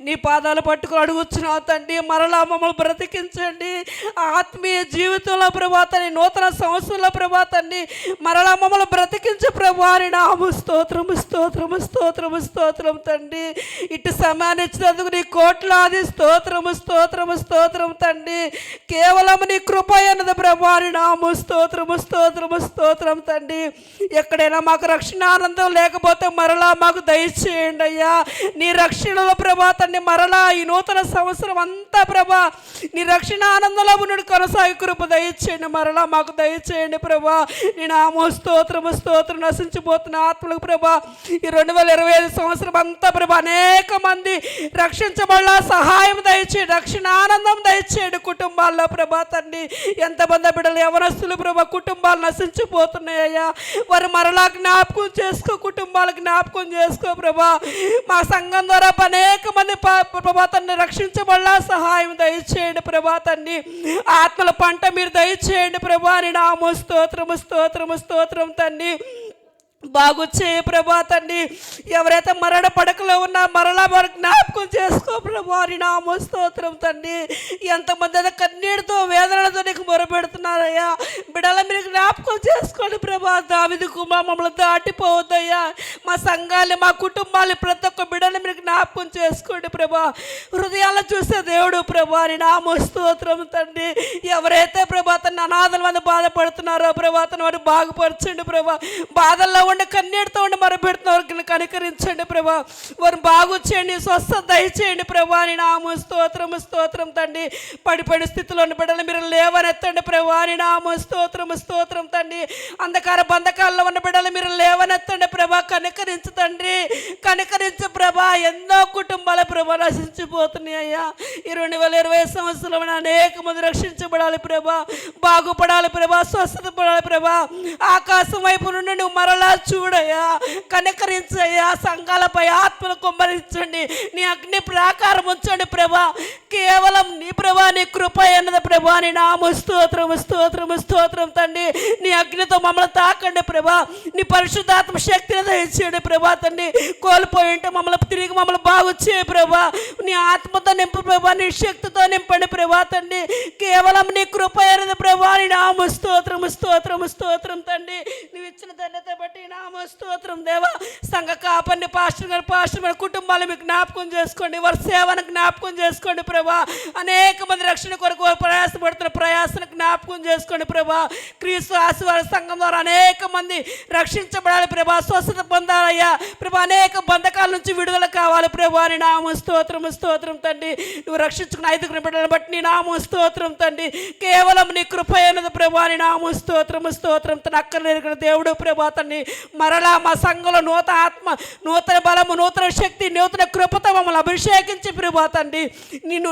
నీ పాదాలు పట్టుకుని అడుగుచున్నావు తండ్రి. మరలా మమ్మల్ని బ్రతికించండి. ఆత్మీయ జీవితంలో ప్రభా తండ్రి, నూతన సంవత్సరంలో ప్రభా తండ్రి మరలా మమ్మల్ని బ్రతికించు ప్రభా. నీ నాము స్తోత్రం స్తోత్రం స్తోత్రం స్తోత్రం తండ్రి. ఇటు సమయాన్ని ఇచ్చినందుకు నీ కోట్లాది స్తోత్రము స్తోత్రము స్తోత్రం తండ్రి. కేవలం నీ కృప అన్నది ప్రభా. నీ నాము స్తోత్రము స్తోత్రము స్తోత్రం తండ్రి. ఎక్కడైనా మాకు రక్షణ ఆనందం లేకపోతే మరలా మాకు దయచేయండి అయ్యా. నీ రక్షణలో ప్రభా తండ్రి మరలా ఈ నూతన సంవత్సరం అంతా ప్రభా నీ రక్షణ ఆనందంలో ఉన్నడు కొనసాగి కృప దయచేయండి. మరలా మాకు దయచేయండి ప్రభా. నీ నామో స్తోత్రము స్తోత్రం. నశించిపోతున్న ఆత్మలకు ప్రభా ఈ 2025 సంవత్సరం అంతా ప్రభా అనేక మంది రక్షించబడలా సహాయం దయచేయండి. రక్షణ ఆనందం దయచేయండి కుటుంబాల్లో ప్రభా తండ్రి. ఎంతమంది బిడ్డలు యవనస్తులు ప్రభా కుటుంబాలు నశించిపోతున్నాయ్యా. వారు మరలా జ్ఞాపకం చేసుకో, కుటుంబాలు జ్ఞాపకం చేసుకో ప్రభా. మా సంఘం ద్వారా అనేక మంది ప్రభా తండ్రి రక్షించబడలా సహాయం దయచేయండి ప్రభా తండ్రి. ఆత్మల పంట మీరు దయచేయండి ప్రభా. నీ నామో స్తోత్రము స్తోత్రము స్తోత్రం తండ్రి. బాగు చేయ ప్రభా తండ్రి. ఎవరైతే మరణ పడకలో ఉన్నా మరలా వారు జ్ఞాపకం చేసుకో ప్రభా. నీ నామో స్తోత్రం తండ్రి. ఎంతమంది అయితే కన్నీటితో వేదనలతో నీకు మొరపెడుతున్నారయ్యా. బిడ్డల మీరు జ్ఞాపకం చేసుకోండి ప్రభా. దావీదు కుమార్ మమ్మల్ని దాటిపోవద్దయ్యా. మా సంఘాన్ని మా కుటుంబాన్ని ప్రతి ఒక్క బిడ్డని మీరు జ్ఞాపకం చేసుకోండి ప్రభా. హృదయాలను చూసే దేవుడు ప్రభా. నీ నామో స్తోత్రం తండ్రి. ఎవరైతే ప్రభా తన అనాథల మంది బాధపడుతున్నారో ప్రభా తన వారు బాగుపరచండి ప్రభా. బాధల్లో ఉండి కన్నీటితో ఉండి మొరపెడుతున్న కనికరించండి ప్రభా. వారు బాగు చేయండి, స్వస్థత దయచేయండి ప్రభా. నీ నామో స్తోత్రము స్తోత్రం తండ్రి. పడిపోయిన స్థితిలో ఉన్న బిడ్డలు మీరు లేవనెత్తండి ప్రభా. నీ నామో స్తోత్రము స్తోత్రం తండ్రి. అంధకార బంధకాల్లో ఉన్న బిడ్డలు మీరు లేవనెత్తండి ప్రభా. కనికరించు తండ్రి, కనికరించు ప్రభా. ఎన్నో కుటుంబాల ప్రభా నశించిపోతున్నాయి అయ్యా. ఈ 2020 సంవత్సరంలో అనేక మంది రక్షించబడాలి ప్రభా. బాగుపడాలి ప్రభా. స్వస్థత పడాలి ప్రభా. ఆకాశం వైపు నుండి నువ్వు మరలా చూడయ్యా. కనికరించయ్యా. సంఘాలపై ఆత్మను కుమ్మరించండి. నీ అగ్ని ప్రాకారం ఉంచండి ప్రభా. కేవలం నీ ప్రభా నీ కృప అన్నది ప్రభా. నీ నామో స్తోత్రము స్తోత్రము స్తోత్రం తండ్రి. నీ అగ్నితో మమ్మల్ని తాకండి ప్రభా. నీ పరిశుద్ధాత్మ శక్తిని దయచేయండి ప్రభా తండ్రి. కోల్పోయి ఉంటే మమ్మల్ని తిరిగి మమ్మల్ని బాగు చేయ ప్రభా. నీ ఆత్మతో నింపు ప్రభా. నీ శక్తితో నింపండి ప్రభా తండ్రి. కేవలం నీ కృప అన్నది ప్రభా. నీ నామో స్తోత్రము స్తోత్రము స్తోత్రం తండ్రి. నువ్వు ఇచ్చిన ధన్యత బట్టి నామో స్తోత్రం దేవా. సంఘ కాపరిని పాస్టర్ గారి కుటుంబాలు మీకు జ్ఞాపకం చేసుకోండి. వారి సేవను జ్ఞాపకం చేసుకోండి ప్రభా. అనేక మంది రక్షణ కొరకు ప్రయాసపడుతున్న ప్రయాసను జ్ఞాపకం చేసుకోండి ప్రభా. క్రీస్తు ఆశీర్వాద సంఘం ద్వారా అనేక మంది రక్షించబడాలి ప్రభా. స్వస్థత పొందాలయ్యా ప్రభా. అనేక బంధకాల నుంచి విడుదల కావాలి ప్రభా. నీ నామో స్తోత్రము స్తోత్రం తండ్రి. నువ్వు రక్షించుకున్న 5 బిడ్డలను బట్టి నీ నామో స్తోత్రం తండ్రి. కేవలం నీ కృప అయినది ప్రభా. నీ నామో స్తోత్రము స్తోత్రం తన అక్కర్లేని దేవుడు ప్రభా తండ్రి. మరలా మా సంఘంలో నూతన ఆత్మ, నూతన బలము, నూతన శక్తి, నూతన కృపతో మమ్మల్ని అభిషేకించి ప్రభా తండ్రి నిన్ను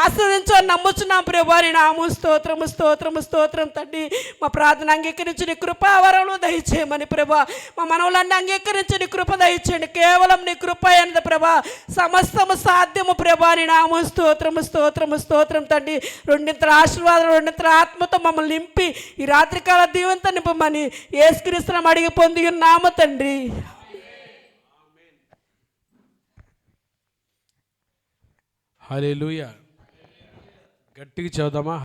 ఆశ్రయించని నమ్ముచున్నాం ప్రభా. నీ నామో స్తోత్రము స్తోత్రము స్తోత్రం తండ్రి. మా ప్రార్థన అంగీకరించి నీ కృపావరమును దయచేయమని ప్రభా. మా మనవులన్నీ అంగీకరించి నీ కృప దయచేయండి. కేవలం నీ కృప అన్నది ప్రభా. సమస్తము సాధ్యము ప్రభా. నీ నామో స్తోత్రము స్తోత్రము స్తోత్రం తండ్రి. రెండింతల ఆశీర్వాదం, రెండింతల ఆత్మతో మమ్మల్ని నింపి ఈ రాత్రికాల దీవెనతో నింపమని యేసుక్రీస్తును అడిగి పొంది ఉన్నాము తండ్రి. హల్లెలూయా. గట్టిగా చదువుదామా?